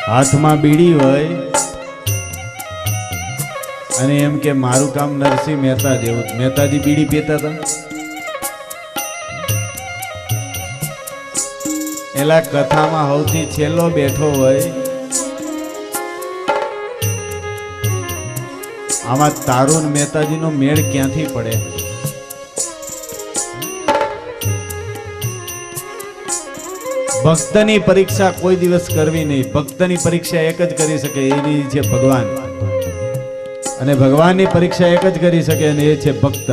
હાથમાં બીડી હોય અને એમ કે મારું કામ નરસિંહ મહેતા જેવું. મહેતાજી બીડી પીતા હતા. એલા કથામાં સૌથી છેલ્લો બેઠો હોય. આમાં તારુણ મહેતાજીનો મેળ ક્યાંથી પડે? ભક્તની પરીક્ષા કોઈ દિવસ કરવી નહીં. ભક્તની પરીક્ષા એક જ કરી શકે, એની છે ભગવાન. અને ભગવાનની પરીક્ષા એક જ કરી શકે અને એ છે ભક્ત.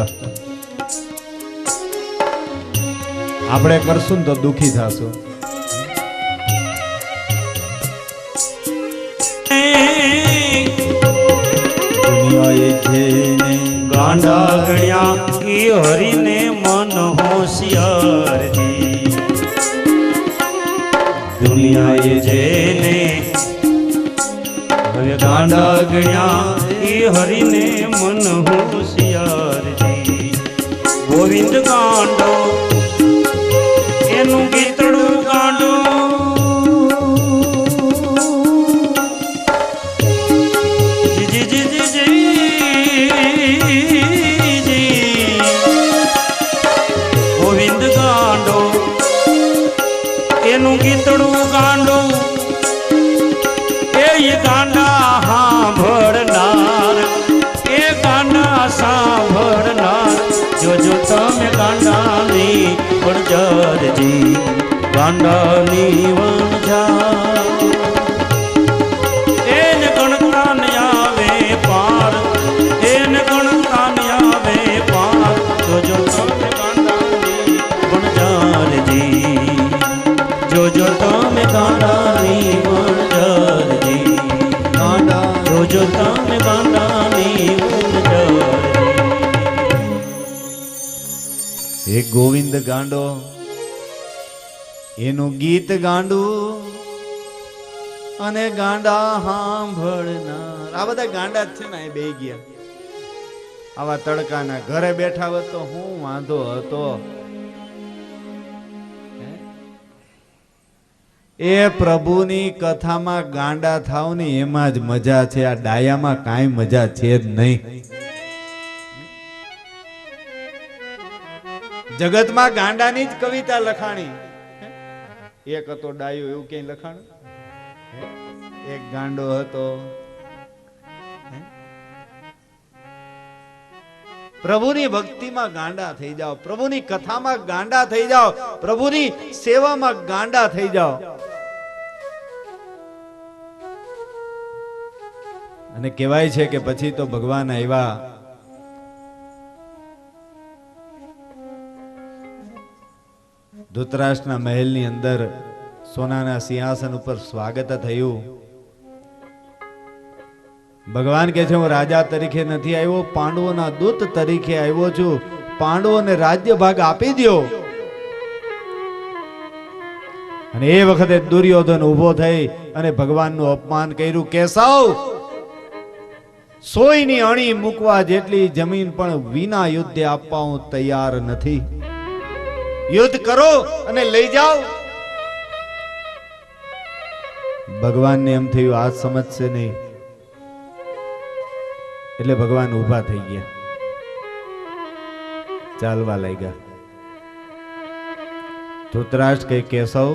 આપણે કરશું ને તો દુખી થશું. ગાંડા ગણ્યા ઈ હરીને મન હોશિયાર દુનિયાએ જેને હવે ગાંડા ગણ્યા ઈ હરીને મન હોશિયાર ગોવિંદ ગાંડો એનું ગીતડું ગાંડો ગોવિંદ ગાંડો એનું ગીતડું ગાંડો એ ગાંડા સાંભળનાર એ ગાંડા સાંભળનાર જોજો તમે ગાંડાની વણજારજી ગાંડાની વણજાર એને ગણતા ન આવે પાર એને ગણતા ન આવે પાર જોજો તમે ગાંડાની વણજારજી જોજો તમે ગાંડાની વણજારજી ગાંડા જોજો તમે ગાંડાની વણજારજી. એક ગોવિંદ ગાંડો એનું ગીત ગાંડું અને ગાંડા સાંભળનાર. આ બધા ગાંડા જ છે ને. એ બે ગયા આવા તડકાના ઘરે બેઠા હોત તો હું વાંધો હતો. એ પ્રભુની કથામાં ગાંડા થાવ ને એમાં જ મજા છે. આ ડાયામાં કાંઈ મજા છે જ નહીં. જગતમાં ગાંડાની જ કવિતા લખાણી. એક હતો ડાયો, એવું ક્યાંય લખાણું? એક ગાંડો હતો. પ્રભુની ભક્તિમાં ગાંડા થઈ જાઓ, પ્રભુની કથામાં ગાંડા થઈ જાઓ, પ્રભુની સેવામાં ગાંડા થઈ જાઓ. અને કહેવાય છે કે પછી તો ભગવાન આવ્યા. ધૃતરાષ્ટ્રના મહેલની અંદર સોનાના સિંહાસન ઉપર સ્વાગત થયું. ભગવાન કહે છે હું રાજા તરીકે નથી આવ્યો, પાંડવોના દૂત તરીકે આવ્યો છું. પાંડવોને રાજ્ય ભાગ આપી દો. અને એ વખતે દુર્યોધન ઉભો થઈ અને ભગવાનનું અપમાન કર્યું. કેશવ, સોયની અણી મૂકવા જેટલી જમીન પણ વિના યુદ્ધે આપવા હું તૈયાર નથી. યુદ્ધ કરો અને લઈ જાઓ. ભગવાનને એમ થયું આ સમજશે નહીં, એટલે ભગવાન ઊભા થઈ ગયા, ચાલવા લાગ્યા. ધૃતરાષ્ટ્ર કહે કેશવ,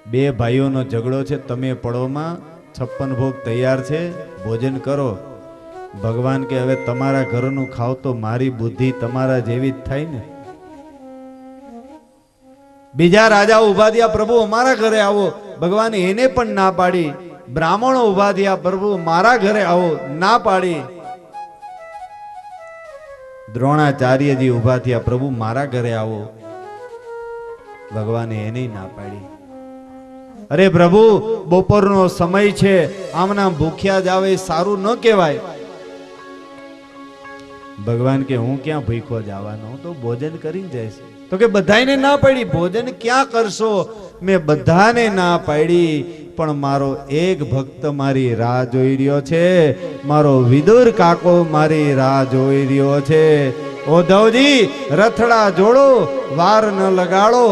બે ભાઈઓનો ઝઘડો છે, તમે પડોમાં 56 ભોગ તૈયાર છે, ભોજન કરો. ભગવાન કે હવે તમારા ઘરનું ખાવ તો મારી બુદ્ધિ તમારા જેવી જ થાય ને. બીજા રાજા ઉભા થયા, પ્રભુ અમારા ઘરે આવો. ભગવાને એને પણ ના પાડી. બ્રાહ્મણો ઉભા થયા, પ્રભુ મારા ઘરે આવો, ના પાડી. દ્રોણાચાર્યજી ઉભા થયા, પ્રભુ મારા ઘરે આવો. ભગવાને એને ના પાડી. અરે પ્રભુ બપોરનો સમય છે, આમના ભૂખ્યા જાવ એ સારું ન કહેવાય. ભગવાન કે હું ક્યાં ભૂખો જવાનો, હું તો ભોજન કરીને જઈશ. તો કે બધાને ના પાડી. ભોજન ક્યાં કરશો? મેં બધાને ના પાડી, પણ મારો એક ભક્ત મારી રાહ જોઈ રહ્યો છે. મારો વિદુર કાકો મારી રાહ જોઈ રહ્યો છે. ઓધવજી રથડા જોડો, વાર ન લગાડો,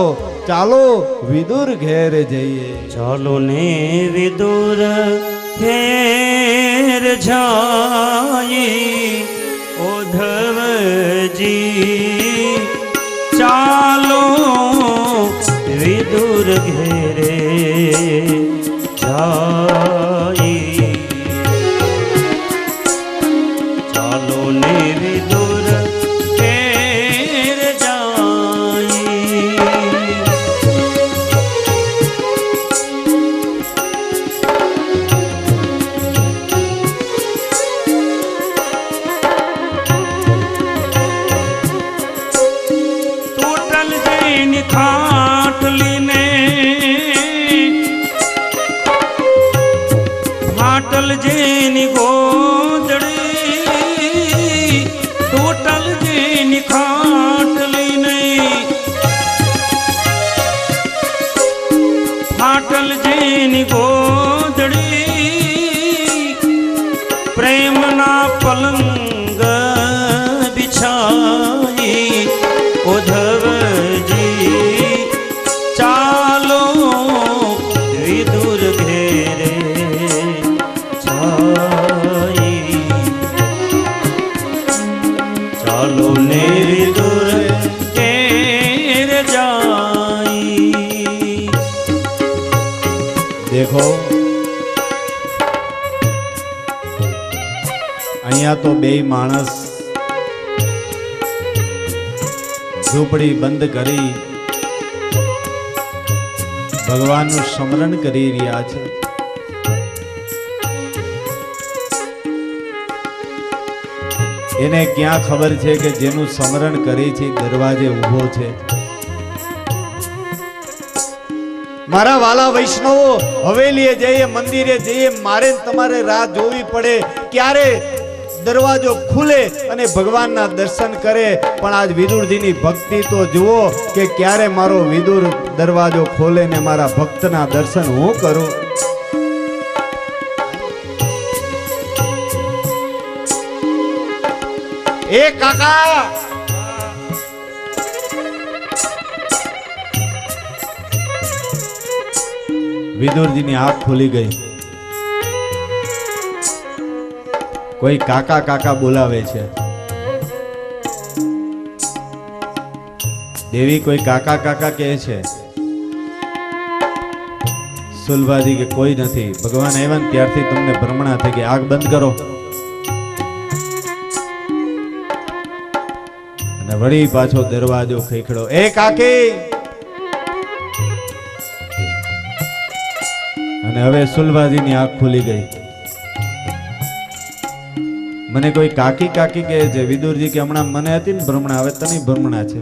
ચાલો વિદુર ઘેર જઈએ. ચાલો ને વિદુર ઘેર જાય, ઓધવજી ચાલો વિદુર ઘેરે જાય. ચાલો ને વિદુર ઘેર જાય. ટોટલ જઈને ખાટલીને ફાટલ જેની ગોદડી, ટોટલ જેની ખાટલીને ફાટલ જેની ગોદડી, પ્રેમના પલંગ બિછાઈ, ઓધવજી ચાલો વિદુર ઘેરે જાય. ચાલો ને વિદુર ઘેર જાય. દેખો અહીંયા તો બે માણસ ઝૂંપડી બંધ કરી ભગવાનનું સ્મરણ કરી રહ્યા છે. એને ક્યાં ખબર છે કે જેનું સ્મરણ કરી છે દરવાજે ઊભો છે. મારા વાલા વૈષ્ણવો, હવેલીએ જઈએ, મંદિરે જઈએ, મારે ને તમારે રાહ જોવી પડે ક્યારે દરવાજો ખુલે અને ભગવાનના દર્શન કરે. પણ આજ વિદુરજીની ભક્તિ તો જુઓ કે ક્યારે મારો વિદુર દરવાજો ખોલે ને મારા ભક્તના દર્શન હું કરું. એ કાકા, વિદુરજીની આંખ ખુલી ગઈ. કોઈ કાકા કાકા બોલાવે છે. દેવી કોઈ કાકા કાકા કહે છે. સુલભાજી કે કોઈ નથી. ભગવાન આવ્યા ને ત્યારથી તમને ભ્રમણા થઈ ગઈ. આંખ બંધ કરો. અને વળી પાછો દરવાજો ખખડો. એ કાકી. અને હવે સુલભાજીની આંખ ખુલી ગઈ. મને કોઈ કાકી કાકી કહે છે. વિદુરજી કે હમણાં મને હતી ને ભ્રમણા, હવે તને ભ્રમણા છે.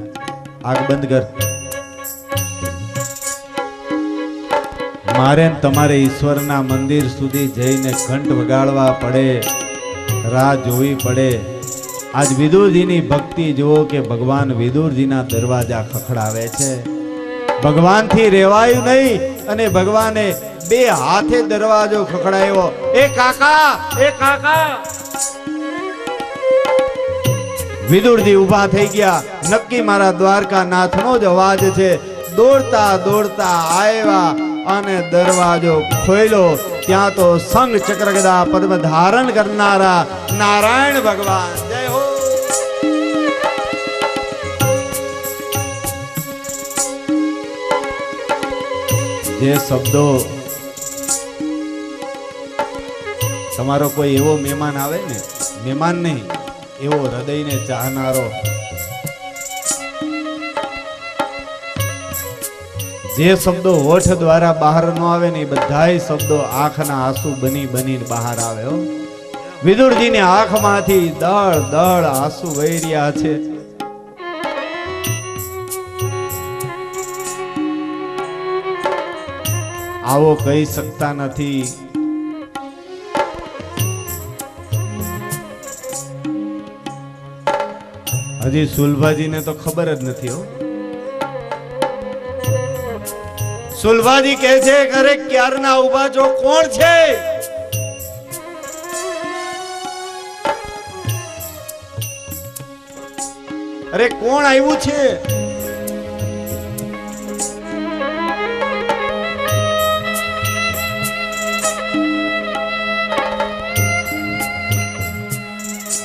આંખ બંધ કર. મારે ને તમારે ઈશ્વરના મંદિર સુધી જઈને ઘંટ વગાડવા પડે, રાહ જોવી પડે. આજ વિદુરજીની ભક્તિ જુઓ કે ભગવાન વિદુરજીના દરવાજા ખખડાવે છે. ભગવાનથી રહેવાયું નહીં અને ભગવાને બે હાથે દરવાજો ખખડાયો. એ કાકા, એ કાકા. વિદુરજી ઊભા થઈ ગયા. નક્કી મારા દ્વારકા નાથનો જ અવાજ છે. દોડતા દોડતા આવ્યા અને દરવાજો ખોલ્યો. ત્યાં તો સંગ ચક્રગદા પદ્મ ધારણ કરનારા નારાયણ ભગવાન. જય હો. જે શબ્દો તમારો કોઈ એવો મહેમાન આવે ને, મહેમાન નહીં, એવો હૃદયને ચાહનારો, જે શબ્દો હોઠ દ્વારા બહાર ન આવે ને એ બધાય શબ્દો આંખના આંસુ બની બનીને બહાર આવે. હો, વિદુરજીની આંખમાંથી દળ દળ આંસુ વહી રહ્યા છે. આવો કહી શકતા નથી. હજી સુલભાજીને તો ખબર જ નથી. હો, સુલભાજી કહે છે અરે ક્યારના ઉભા છો, કોણ છે? અરે કોણ આવ્યું છે?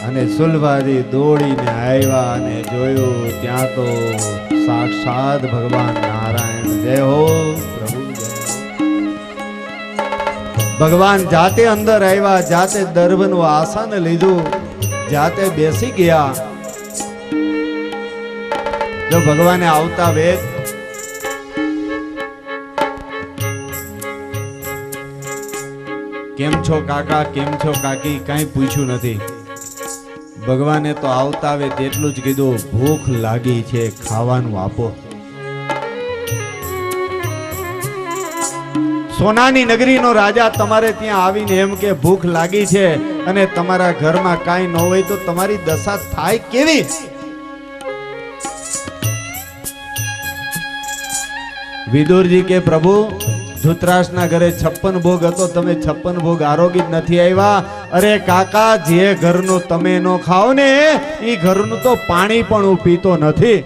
અને સુલભાજી દોડીને આવ્યા અને જોયું ત્યાં તો સાક્ષાત ભગવાન નારાયણ. જય હો પ્રભુ, જય હો. ભગવાન જાતે અંદર આવ્યા, જાતે દર્ભનું આસન લીધું, જાતે બેસી ગયા. જો ભગવાને આવતા વેત કેમ છો કાકા, કેમ છો કાકી કાંઈ પૂછ્યું નથી. ભગવાને તો આવતા આવે તેટલું જ કીધું, ભૂખ લાગી છે, ખાવાનું આપો. સોનાની નગરીનો રાજા તમારે ત્યાં આવીને એમ કે ભૂખ લાગી છે અને તમારા ઘરમાં કાંઈ ન હોય તો તમારી દશા થાય કેવી? વિદુરજી કે પ્રભુ, ધૃતરાષ્ટ્રના ઘરે 56 ભોગ હતો, તમે 56 ભોગ આરોગી જ નથી આવ્યા. અરે કાકા, જે ઘરનું તમે નો ખાઓ ને એ ઘરનું તો પાણી પણ હું પીતો નથી.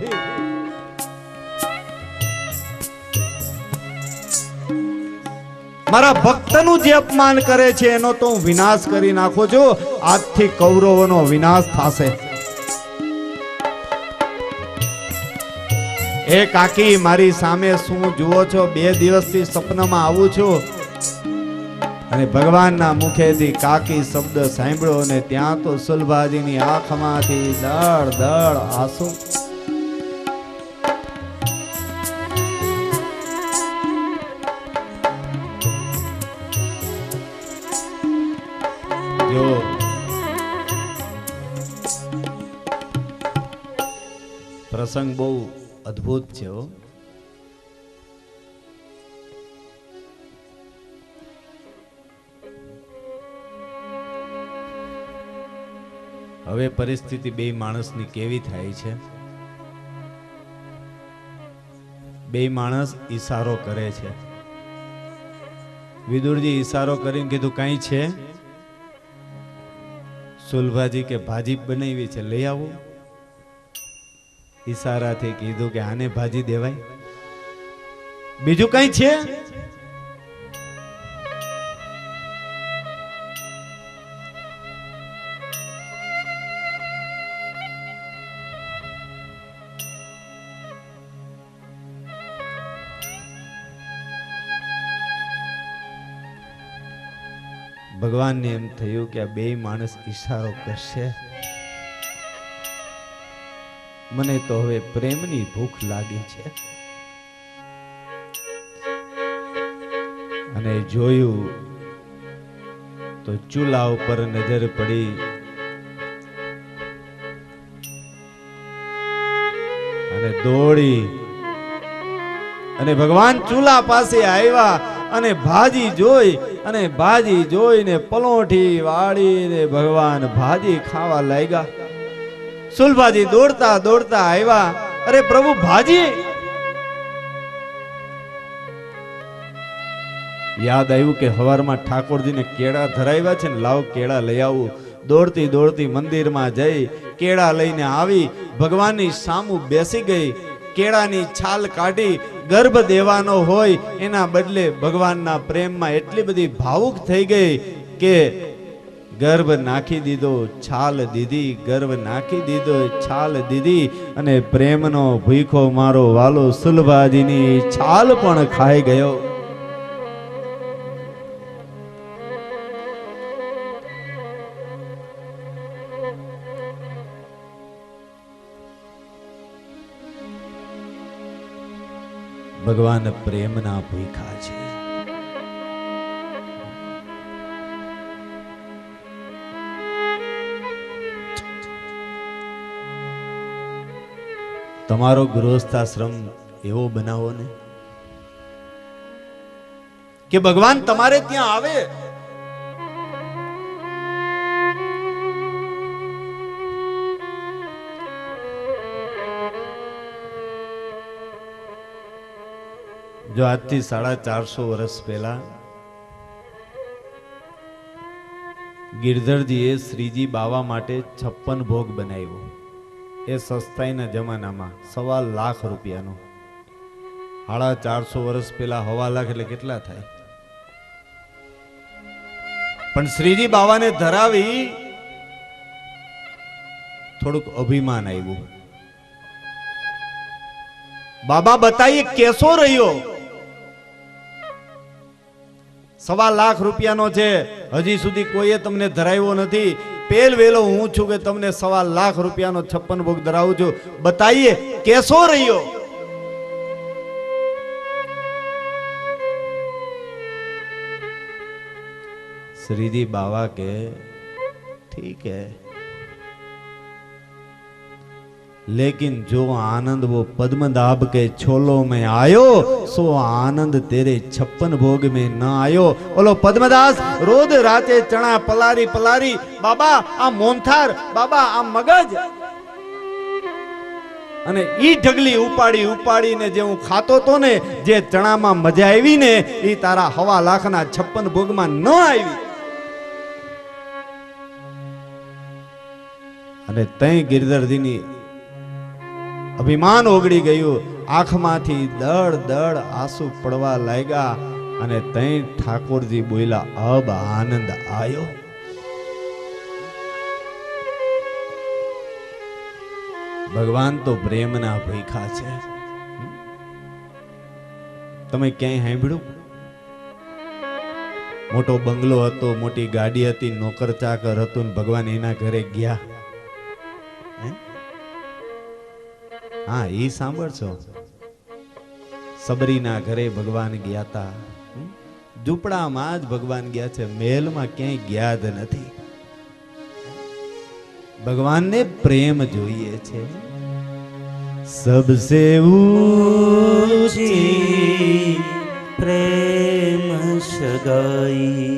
મારા ભક્તનું જે અપમાન કરે છે એનો તો હું વિનાશ કરી નાખું છું. આજથી કૌરવોનો વિનાશ થશે. એ કાકી, મારી સામે શું જુઓ છો? 2 દિવસથી સપનામાં આવું છું અને ભગવાનના મુખેથી કાકી શબ્દ સાંભળ્યો અને ત્યાં તો સુલભાજીની આંખમાંથી દળ દળ આંસુ. જો પ્રસંગ બહુ અદ્ભુત છે. હવે પરિસ્થિતિ બે માણસની કેવી થાય છે? બે માણસ ઈશારો કરે છે. વિદુરજી ઈશારો કરીને કીધું કાંઈ છે? સુલભાજી કે ભાજી બનાવી છે, લઈ આવો. ઈશારાથી કીધું કે આને ભાજી દેવાય. બીજું કઈ છે? ભગવાનને એમ થયું કે આ બે માણસ ઈશારો કરશે, મને તો હવે પ્રેમની ભૂખ લાગી છે. અને જોયું તો ચૂલા ઉપર નજર પડી અને દોડી અને ભગવાન ચૂલા પાસે આવ્યા અને ભાજી જોઈને પલોઠી વાળીને ભગવાન ભાજી ખાવા લાગ્યા. સુલભાજી દોડતા દોડતા આવ્યા. અરે પ્રભુ, ભાજી. યાદ આવ્યું કે હવારમાં ઠાકોરજીને કેળા ધરાવ્યા છે ને, લાવ કેળા લઈ આવું. દોડતી દોડતી મંદિરમાં જઈ કેળા લઈને આવી. ભગવાનની સામુ બેસી ગઈ. કેળાની છાલ કાઢી. ગર્ભ દેવાનો હોય એના બદલે ભગવાનના પ્રેમમાં એટલી બધી ભાવુક થઈ ગઈ કે ગર્ભ નાખી દીધો, છાલ દીધી. ગર્ભ નાખી દીધો, છાલ દીધી. અને પ્રેમનો ભૂખો મારો વાલો સુલભાજીની છાલ પણ ખાઈ ગયો. ભગવાન પ્રેમના ભૂખા છે. તમારો ગૃહસ્થાશ્રમ એવો બનાવો ને કે ભગવાન તમારે ત્યાં આવે. જો આજથી 450 વર્ષ પહેલા ગિરધરજીએ શ્રીજી બાવા માટે 56 ભોગ બનાવ્યો. એ સસ્તાઈના જમાનામાં 1.25 લાખ રૂપિયાનો 450 વર્ષ પહેલા 1.25 લાખ એટલે કેટલા થાય? પણ શ્રીજી બાવાને ધરાવી થોડુંક અભિમાન આવ્યું. બાબા બતાઈએ કેસો રહ્યો 1.25 લાખ રૂપિયાનો છે, હજી સુધી કોઈએ તમને ધરાવ્યો નથી. પેલ વેલો હું છું કે તમને 1.25 લાખ રૂપિયાનો 56 ભોગ ધરાવું છું. બતાઈએ કેસો રહ્યો. श्रीजी बाबा के ठीक है, लेकिन जो आनंद वो पद्मनाभ के छोलों में आयो सो आनंद तेरे 56 भोग में न आयो. बोलो पद्मदास रोज राते चना पलारी पलारी बाबा आ मोनथार बाबा आ मगज અને ઈ ઢગલી ઉપાડી ઉપાડીને જે હું ખાતો તો ને, જે ચણામાં મજા આવી ને, ઈ તારા 1.25 લાખના 56 ભોગમાં ન આવી. અને તઈ ગિરધરજીની અભિમાન ઓગળી ગયું, આંખમાંથી દળ દળ આંસુ પડવા લાગ્યા. અને તઈ ઠાકોરજી બોલ્યા, અબ આનંદ આયો. ભગવાન તો પ્રેમના ભૂખા છે. તમે ક્યાંય સાંભળ્યું? મોટો બંગલો હતો, મોટી ગાડી હતી, નોકર ચાકર હતું, ને ભગવાન એના ઘરે ગયા? હા, એ સાંભળશો. સબરીના ઘરે ભગવાન ગયા હતા, ઝૂંપડામાં જ ભગવાન ગયા છે, મહેલમાં ક્યાંય ગયા જ નથી. ભગવાનને પ્રેમ જોઈએ છે. સબસે ઊંચી પ્રેમ સગાઈ,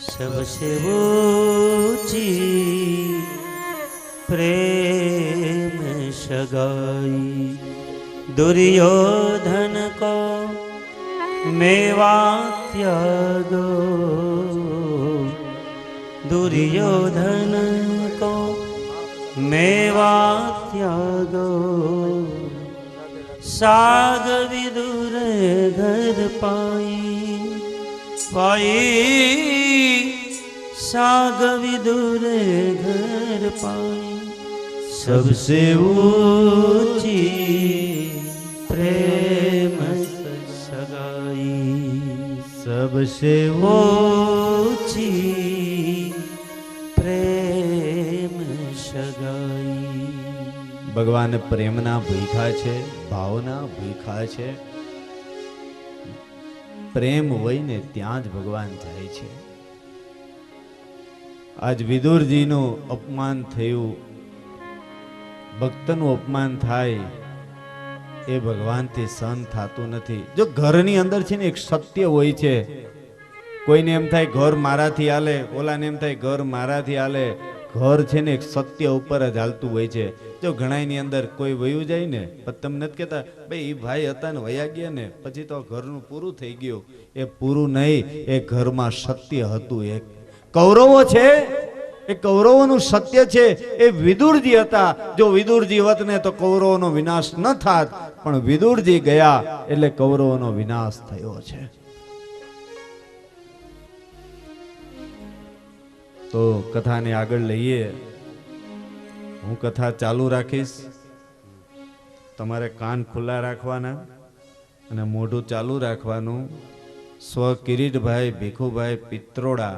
સબસે ઊંચી प्रेम सगाई. दुर्योधन को मेवा त्यागो, दुर्योधन को मेवा त्यागो. साग विदुर घर पाई पाई, साग विदुर घर पाई. सबसे ऊंची प्रेम सगाई, सबसे ऊंची प्रेम सगाई. ભગવાન પ્રેમના ભૂખા છે, ભાવના ભૂખા છે. પ્રેમ હોય ને ત્યાં જ ભગવાન જાય છે. આજ વિદુરજીનું અપમાન થયું, ભક્તનું અપમાન થાય એ ભગવાનથી સહન થતું નથી. જો ઘરની અંદર છે ને એક સત્ય હોય છે, કોઈને એમ થાય ઘર મારાથી હાલે, ઓલાને એમ થાય ઘર મારાથી હાલે. ઘર છે ને એક સત્ય ઉપર જ હાલતું હોય છે. જો ઘણાની અંદર કોઈ વયું જાય ને, પણ તમે નથી કહેતા ભાઈ એ ભાઈ હતા ને વયા ગયા ને પછી તો ઘરનું પૂરું થઈ ગયું. એ પૂરું નહીં, એ ઘરમાં સત્ય હતું. એક કૌરવો છે, એ કૌરવોનું સત્ય છે. એ વિદુરજી હતા. જો વિદુરજી હોત ને તો કૌરવોનો વિનાશ ન થાત, પણ વિદુરજી ગયા એટલે કૌરવોનો વિનાશ થયો છે. તો કથાને આગળ લઈએ. હું કથા ચાલુ રાખીશ, તમારે કાન ખુલ્લા રાખવાના અને મોઢું ચાલુ રાખવાનું. સ્વ કિરીટભાઈ ભીખુભાઈ પિત્રોડા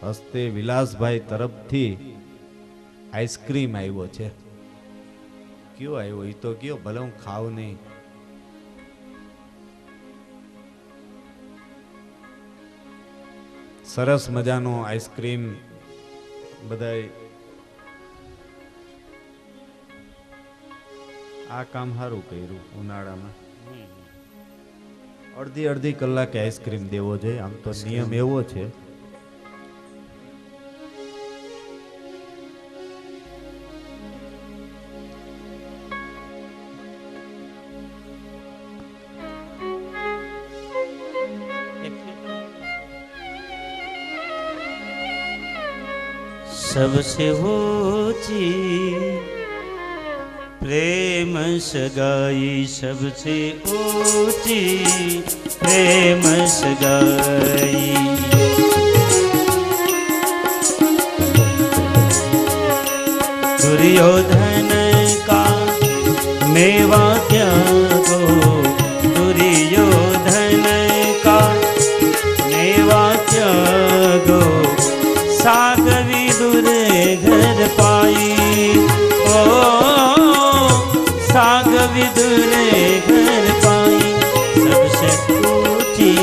હસ્તે વિલાસભાઈ તરફથી આઈસ્ક્રીમ આવ્યો છે. કયો આવ્યો એ તો કયો, ભલે હું ખાવ નહીં. સરસ મજાનો આઈસ્ક્રીમ બધાય. આ કામ સારું કર્યું. ઉનાળામાં અડધી અડધી કલાકે આઈસ્ક્રીમ દેવો જોઈએ. આમ તો નિયમ એવો છે. सबसे ऊंची प्रेम सगाई सबसे ऊंची, प्रेम सगाई। दुर्योधन का मेवा त्यागो, दुर्योधन का मेवा त्यागो, साग विदुर घर पाई। ओ साग विदुर घर पाई, सबसे ऊंची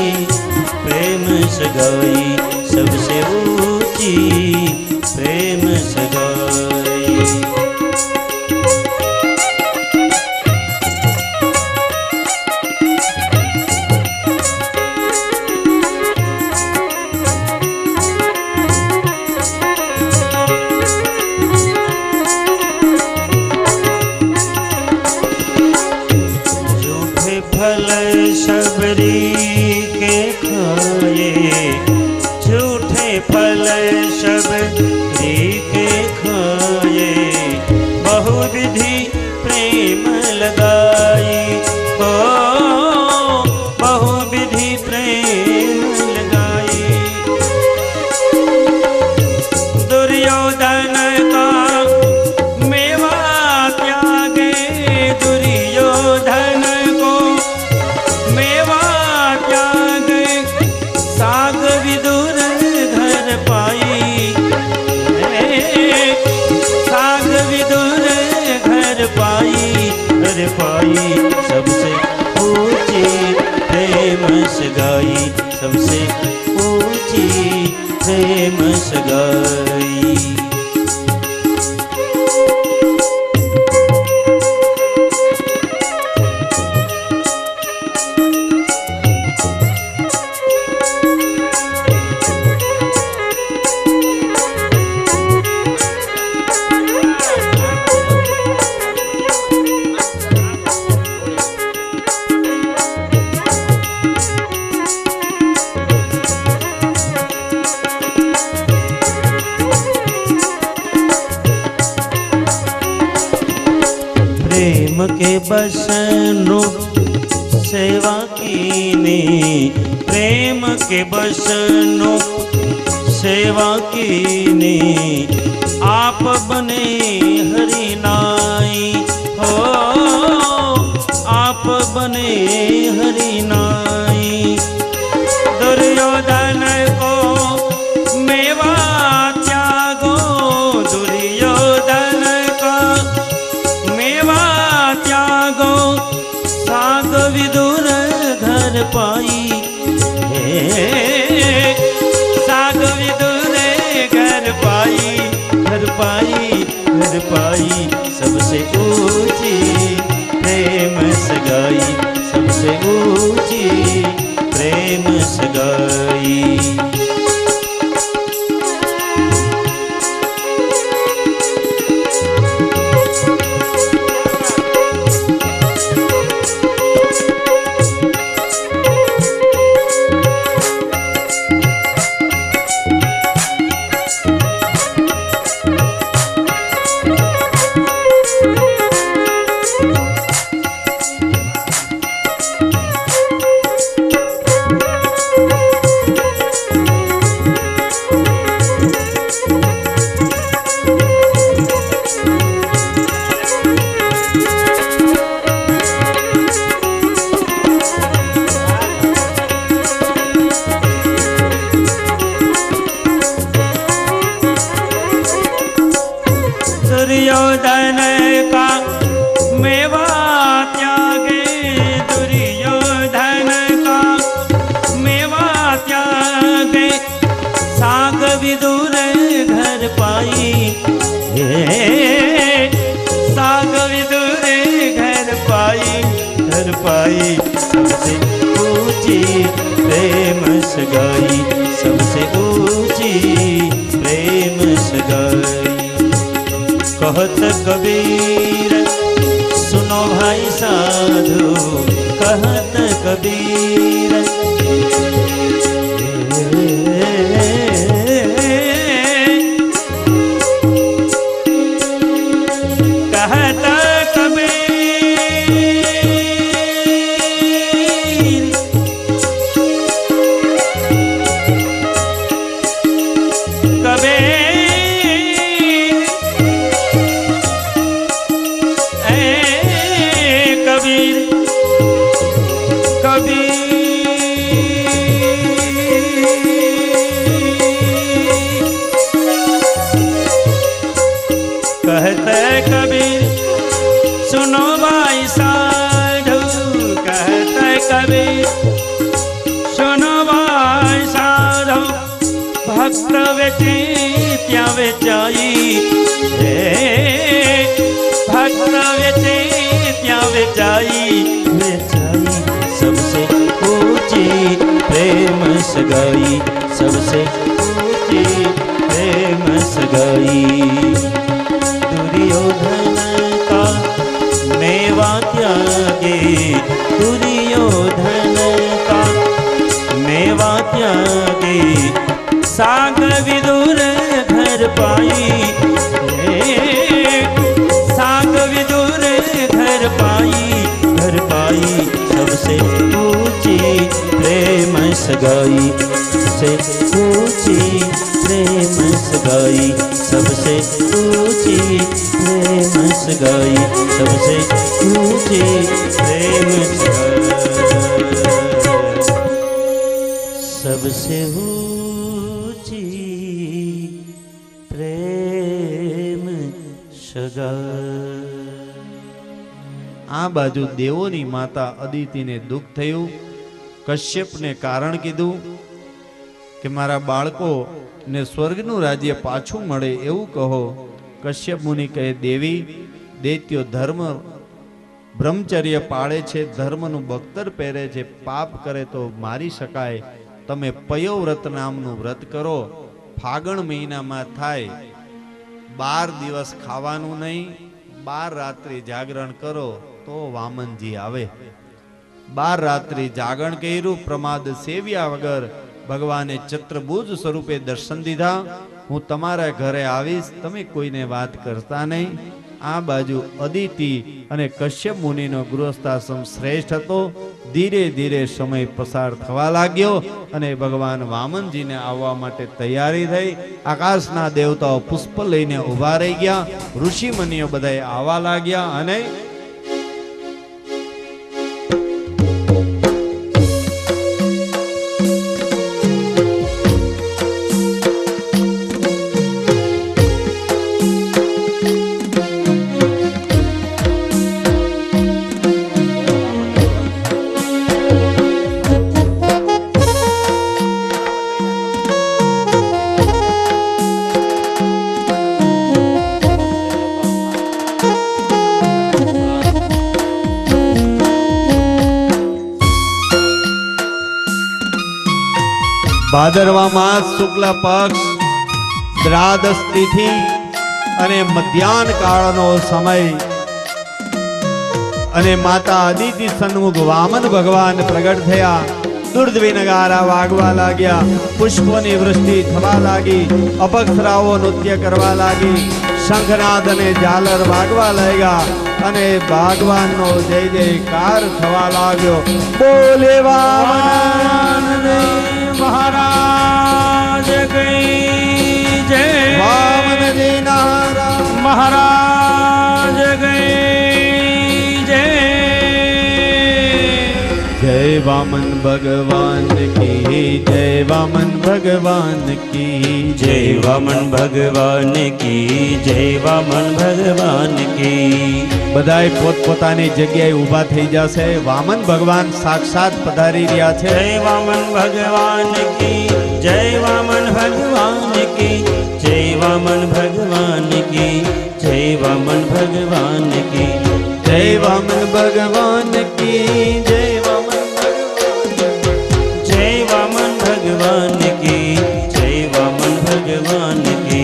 प्रेम सगाई, सबसे ऊंची प्रेम सगाई। फल शबरी के खाए, झूठे फल शबरी के खाए, बहुविधि प्रेम लगाई। ओ बहुविधि प्रेम लगाई। दुर्योधन का मेवा त्यागे, दुर्योधन को मेवा त्याग, साग विदुर घर पाई। साग विदुर घर पाई, घर पाई, सबसे ऊंची प्रेम सगाई, सबसे ऊंची प्रेम सगाई। प्रेम के बसनु सेवा कीनी, प्रेम के बसनु सेवा कीनी, आप बने हरि नाई। हो आप बने हरि नाई। दुर्योधन को मेवा त्यागो, दुर्योधन का मेवा त्यागो, साग विदुर घर पाई। साग विदुर घर पाई, घर पाई, घर पाई, सबसे ऊंची प्रेम सगाई, सबसे ऊंची प्रेम सगाई। दुर्योधन का मेवा त्यागे, दुर्योधन का मेवा त्यागे, साग विदुर घर पाई। साग विदुर घर पाई, घर पाई, सबसे ऊंची प्रेम सगाई, सबसे ऊंची प्रेम सगाई। कहत कबीर सुनो भाई साधु, कहत कबीर कहत कबीर વેચે ત્યાં વેચાઈ હે ભક્ત વેચે ત્યાં વેચાઈ વેચાઈ सबसे ऊंची प्रेम सगाई सबसे ऊंची प्रेम सगाई दुर्योधन का मेवा त्यागे दुर्योधन का मेवा त्यागे साग विदुर घर पाई साग विदुर घर पाई सबसे ऊंची प्रेम सगाई सबसे ऊंची प्रेम सगाई सबसे ऊंची प्रेम सगाई सबसे ऊंची प्रेम सगाई सबसे ऊंची प्रेम सगाई। આ બાજુ દેવોની માતા અદિતિને દુઃખ થયું. કશ્યપને કારણ કીધું કે મારા બાળકો ને સ્વર્ગનું રાજ્ય પાછું મળે એવું કહો. કશ્યપ મુનિ કહે, દેવી, દૈત્યો ધર્મ બ્રહ્મચર્ય પાળે છે, ધર્મનું બખ્તર પહેરે છે, પાપ કરે તો મારી શકાય. તમે પયોવ્રત નામનું વ્રત કરો, ફાગણ મહિનામાં થાય, 12 દિવસ ખાવાનું નહીં, 12 રાત્રિ જાગરણ કરો તો વામનજી આવે. 12 રાત્રિ જાગરણ કર્યું, પ્રમાદ સેવ્યા વગર ભગવાને ચત્રભુજ સ્વરૂપે દર્શન દીધા. હું તમારા ઘરે આવીશ, તમે કોઈને વાત કરતા નહીં. આ બાજુ અદિતિ અને કશ્યપ મુનિનો ગૃહસ્થાશ્રમ શ્રેષ્ઠ હતો. ધીરે ધીરે સમય પસાર થવા લાગ્યો અને ભગવાન વામનજીને આવવા માટે તૈયારી થઈ. આકાશના દેવતાઓ પુષ્પ લઈને ઉભા રહી ગયા. ઋષિ મુનિઓ બધાએ આવવા લાગ્યા અને ભાદરવા માસ શુક્લ પક્ષ દ્રાદશ તિથિ અને મધ્યાહન કાળનો સમય અને માતા અદિતિ સન્મુખ વામન ભગવાન પ્રગટ થયા. દુર્ધવી નગારા વાગવા લાગ્યા, પુષ્પોની વૃષ્ટિ થવા લાગી, અપક્ષરાઓ નૃત્ય કરવા લાગી, શંખનાદ અને ઝાલર વાગવા લાગ્યા અને ભગવાનનો જય જયકાર થવા લાગ્યો. બોલે વામન महाराज गई जय वामनजी नारायण महाराज गई जय जय वामन भगवान की जय वामन भगवान की जय वामन भगवान की जय वामन भगवान की। બધાય પોતપોતાની જગ્યાએ ઊભા થઈ જશે. વામન ભગવાન સાક્ષાત પધારી રહ્યા છે. जय वामन भगवान की जय वामन भगवान की जय वामन भगवान की जय वामन भगवान की जय वामन भगवान की जय वामन जय वामन भगवान की जय वामन भगवान की।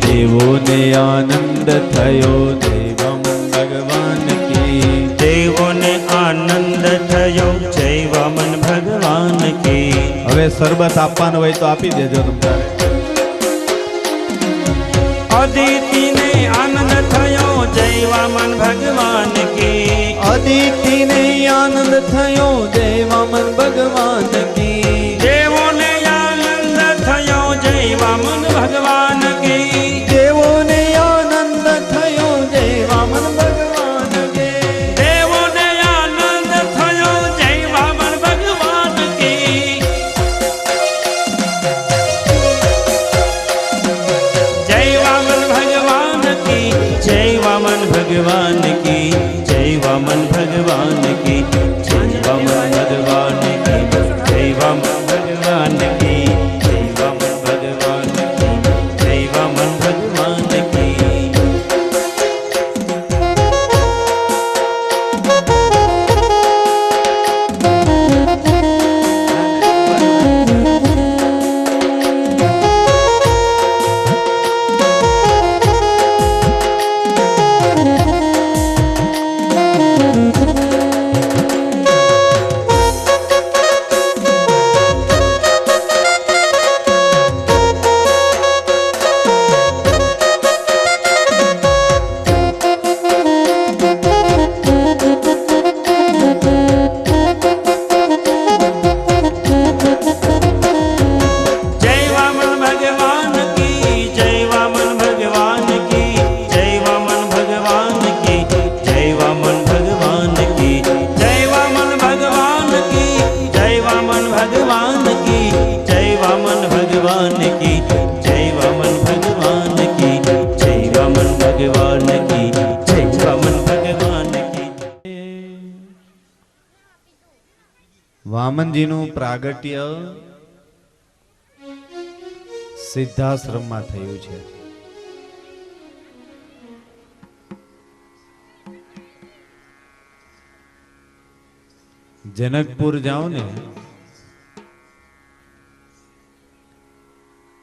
દેવોને આનંદ થયો જય વામન ભગવાન કી. દેવોને આનંદ થયો જય વામન ભગવાન કી। હવે શરબત આપવાનું હોય તો આપી દેજો તમારે. અદિતિને આનંદ થયો જય વામન ભગવાન કી અદિતિને આનંદ થયો જય વામન ભગવાન કી. દેવોને આનંદ થયો જય વામન ભગવાન કી દેવોને આનંદ થયો જય વામન ભગવાન કી. દેવોને આનંદ થયો જય વામન ભગવાન કી જય વામન ભગવાન કી જય વામન ભગવાન કી જય વામન ભગવાન કી જય વામન ભગવાન કી જય વામન भगवान की जय वामन भगवान की जय वामन भगवान की जय वामन भगवान की जय वामन भगवान की વામનજીનું પ્રાગટ્ય સિદ્ધાશ્રમમાં થયું છે. જનકપુર જાઓ ને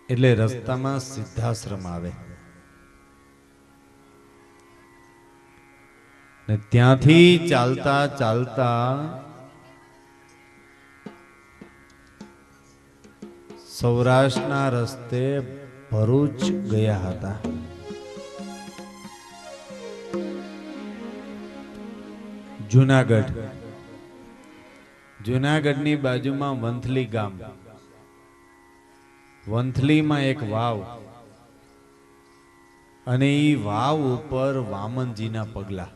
એટલે રસ્તામાં સિદ્ધાશ્રમ આવે ને ત્યાંથી ચાલતા ચાલતા સૌરાષ્ટ્રના રસ્તે ભરૂચ ગયા હતા. જુનાગઢની બાજુમાં વંથલી ગામ, વંથલીમાં એક વાવ અને એ વાવ ઉપર વામનજીના પગલા,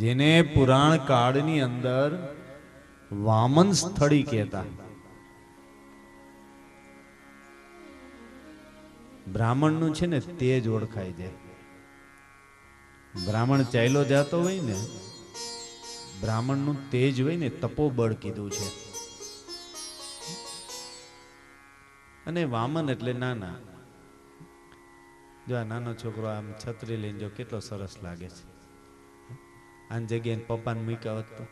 જેને પુરાણ કાળની અંદર વામન સ્થળી કહેતા. બ્રાહ્મણનું છે ને તેજ ઓળખાય જાય. બ્રાહ્મણ ચાલ્યો જાતો હોય ને, બ્રાહ્મણનું તેજ હોય ને, તપોબળ કીધું છે. અને વામન એટલે નાના. જો આ નાનો છોકરો આમ છત્રી લઈને જો કેટલો સરસ લાગે છે. આની જગ્યાએ પપ્પાને મૂક્યા હોત તો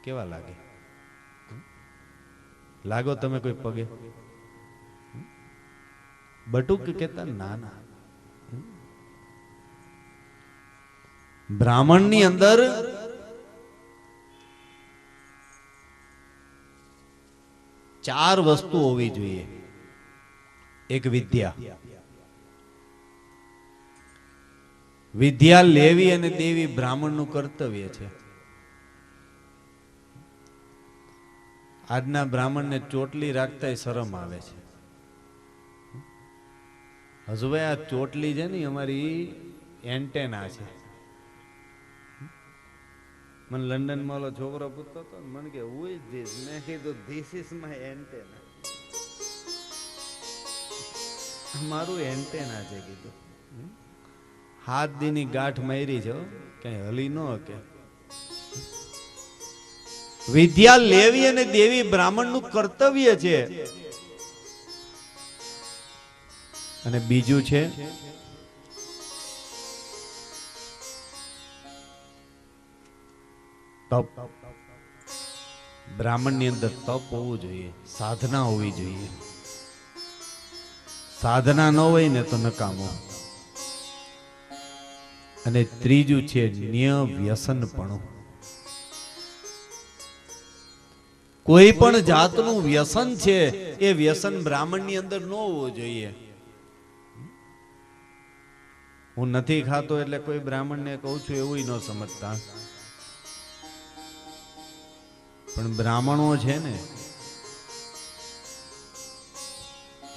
કેવા લાગે? લાગો તમે કોઈ પગે? બટુક કેતા નાના. બ્રાહ્મણની અંદર ચાર વસ્તુ હોવી જોઈએ. એક વિદ્યા, વિદ્યા લેવી અને દેવી બ્રાહ્મણનું કર્તવ્ય છે. આજના બ્રાહ્મણને ચોટલી રાખતા શરમ આવે છે. હજુ ભાઈ આ ચોટલી છે ને અમારી એન્ટેના છે. મને લંડનમાં ઓલો છોકરો પૂછતો હતો, મને કે હુ ઇઝ ધીસ? મેં કીધું ધીસ ઇઝ માય એન્ટેના. મારું એન્ટેના છે કીધું. હાથ દીની ગાંઠ મારી છે, કઈ હલી ન કે. વિદ્યા લેવી અને દેવી બ્રાહ્મણનું કર્તવ્ય છે. અને બીજું છે તપ. બ્રાહ્મણની અંદર તપ હોવું જોઈએ, સાધના હોવી જોઈએ. સાધના ન હોય ને તો નકામો. અને ત્રીજું છે વ્યસનપણું. કોઈ પણ જાતનું વ્યસન છે એ વ્યસન બ્રાહ્મણની અંદર ન હોવું જોઈએ. હું નથી ખાતો એટલે કોઈ બ્રાહ્મણને કહું છું એવું ન સમજતા. પણ બ્રાહ્મણો છે ને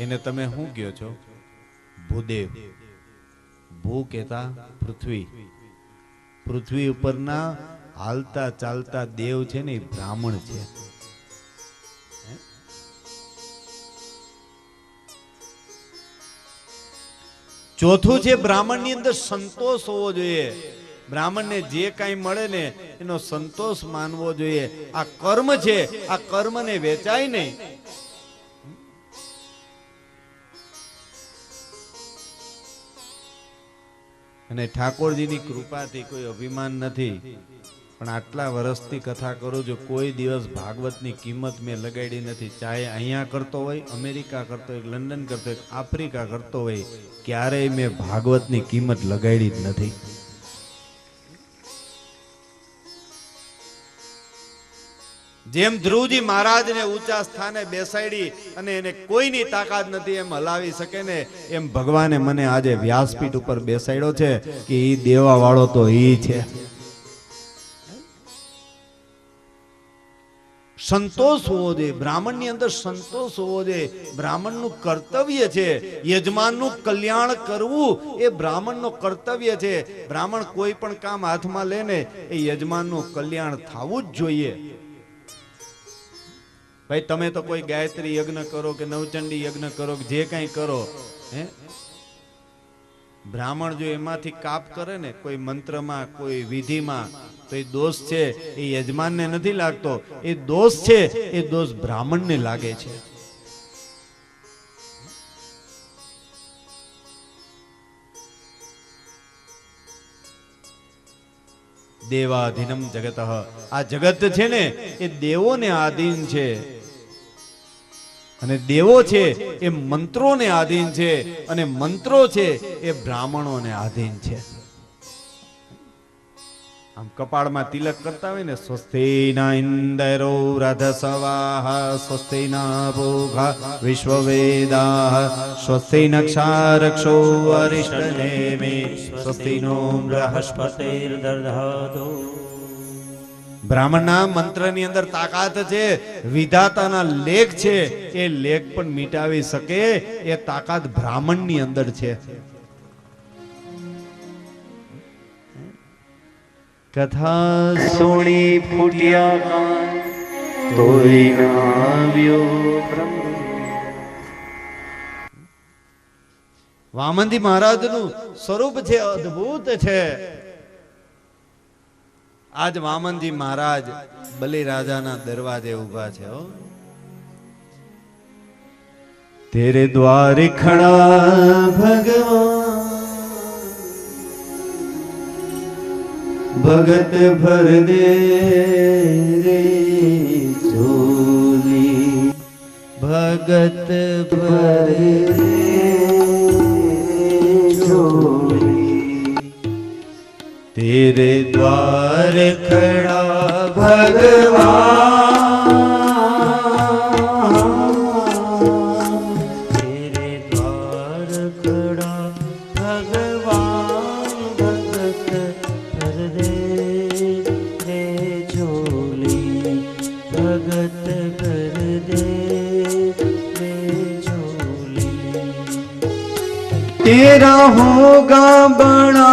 એને તમે શું કહો છો? ભૂદેવ. ભૂ કહેતા પૃથ્વી. પૃથ્વી ઉપરના હાલતા ચાલતા દેવ છે ને એ બ્રાહ્મણ છે. ચોથું છે બ્રાહ્મણની અંદર સંતોષ હોવો જોઈએ. બ્રાહ્મણને જે કાંઈ મળે ને એનો સંતોષ માનવો જોઈએ. આ કર્મ છે, આ કર્મને વેચાય નહીં. અને ઠાકોરજીની કૃપાથી કોઈ અભિમાન નથી, પણ આટલા વર્ષથી કથા કરું છું, કોઈ દિવસ ભાગવતની કિંમત મેં લગાડી નથી. ચાહે અહીંયા કરતો હોય, અમેરિકા કરતો હોય, લંડન કરતો હોય, આફ્રિકા કરતો હોય, ક્યારેય મેં ભાગવતની કિંમત લગાડી જ નથી. જેમ ધ્રુવજી મહારાજને ઊંચા સ્થાને બેસાડી અને એને કોઈની તાકાત નથી એમ હલાવી શકે ને, એમ ભગવાને મને આજે વ્યાસપીઠ ઉપર બેસાડ્યો છે કે ઈ દેવા વાળો તો ઈ છે. સંતોષ હોવો જોઈએ. બ્રાહ્મણની અંદર સંતોષ હોવો જોઈએ. બ્રાહ્મણનું કર્તવ્ય છે. યજમાનનું કલ્યાણ કરવું એ બ્રાહ્મણનું કર્તવ્ય છે. બ્રાહ્મણ કોઈ પણ કામ હાથમાં લે ને એ યજમાનનું કલ્યાણ થવું જ જોઈએ. ભાઈ તમે તો કોઈ ગાયત્રી યજ્ઞ કરો કે નવચંડી યજ્ઞ કરો કે જે કંઈ કરો, હે, બ્રાહ્મણ જો એમાંથી કાપ કરે ને કોઈ મંત્રમાં કોઈ વિધિમાં, તો એ દોષ છે એ યજમાનને નથી લાગતો, એ દોષ છે એ દોષ બ્રાહ્મણને લાગે છે. દેવાધીનમ જગત, આ જગત છે ને એ દેવોને આધીન છે, અને દેવો છે એ મંત્રોને આધીન છે, અને મંત્રો છે એ બ્રાહ્મણોને આધીન છે. આમ કપાળમાં તિલક કરતા હોય ને, સ્વસ્તિના ઇન્દ્રો રથસવાહ, સ્વસ્તિના પૂષા વિશ્વવેદાઃ, સ્વસ્તિના ક્ષારક્ષો અરિષ્ટનેમિ, સ્વસ્તિનો બૃહસ્પતિર્દધાતુ. બ્રાહ્મણના મંત્રની અંદર તાકાત છે, વિધાતાના લેખ છે, એ લેખ પણ મિટાવી શકે એ તાકાત બ્રાહ્મણની અંદર છે. કથા સોણી ફૂટ્યા કાન, તોય ના આવ્યો બ્રહ્મ. વામનજી મહારાજનું સ્વરૂપ છે અદ્ભુત છે. આજ વામનજી મહારાજ બલિરાજાના દરવાજે ઉભા છે. તેરે દ્વારે ખડા ભગવાન, ભગત ભર દે રે ઝોલી, ભગત ભર દે ઝોલી. તેરે દ્વાર ખડા ભગવાન, તેરે દ્વાર ખડા ભગવાન, ભગત ભર દે રે ઝોલી, ભગત ભર દે રે ઝોલી. तेरा होगा बड़ा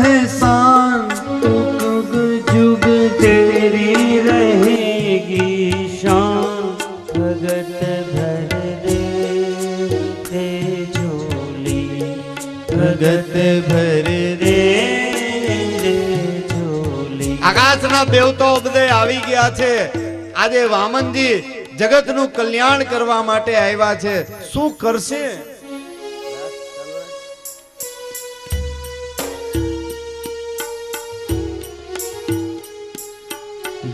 एहसान, जुग जुग तेरी रहेगी शान, भगत भर दे रे झोली, भगत भर દે રે ઝોલી. આકાશના દેવતાઓ બધે આવી ગયા છે. આજે વામનજી જગતનું કલ્યાણ કરવા માટે આવ્યા છે. શું કરશે?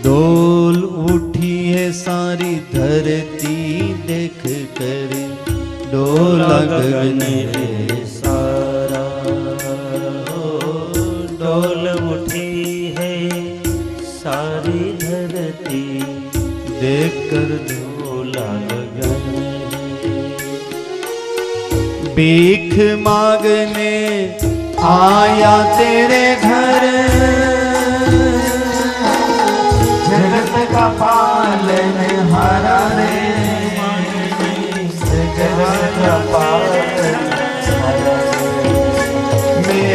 डोल उठी है सारी धरती देख कर, डोला गगन है सारा, डोल उठी है सारी धरती, देख कर डोला गगन है. भीख मांगने आया तेरे घर, जगत का पालन हारा रे, जगत का पालन हारा रे,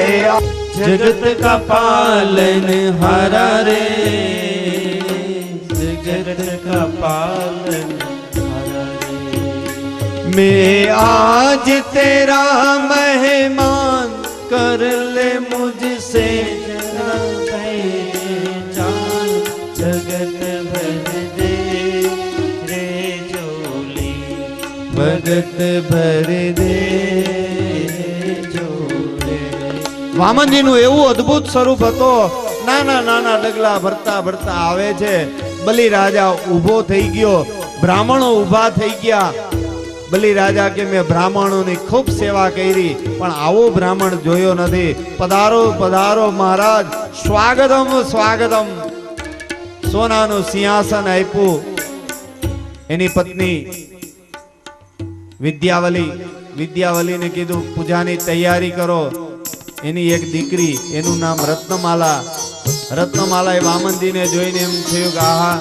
जगत का पालन हारा रे, जगत का पालन हारा रे. मैं आज तेरा मेहमान, कर ले मुझसे पहचान, जगत भर दे रे झोली, भगत भर दे જોડે. વામનજીનું એવું અદ્ભુત સ્વરૂપ હતો. નાના નાના ડગલા ભરતા ભરતા આવે છે. બલિરાજા ઊભો થઈ ગયો, બ્રાહ્મણો ઊભા થઈ ગયા. બલિરાજા કે મેં બ્રાહ્મણોની ખૂબ સેવા કરી, પણ આવો બ્રાહ્મણ જોયો નથી. પધારો પધારો મહારાજ, સ્વાગતમ સ્વાગતમ. સોનાનું સિંહાસન આપ્યું. એની પત્ની વિદ્યાવલીને કીધું પૂજાની તૈયારી કરો. એની એક દીકરી, એનું નામ રત્નમાલા. રત્નમાલાએ વામનજીને જોઈને એમ થયું કે આહા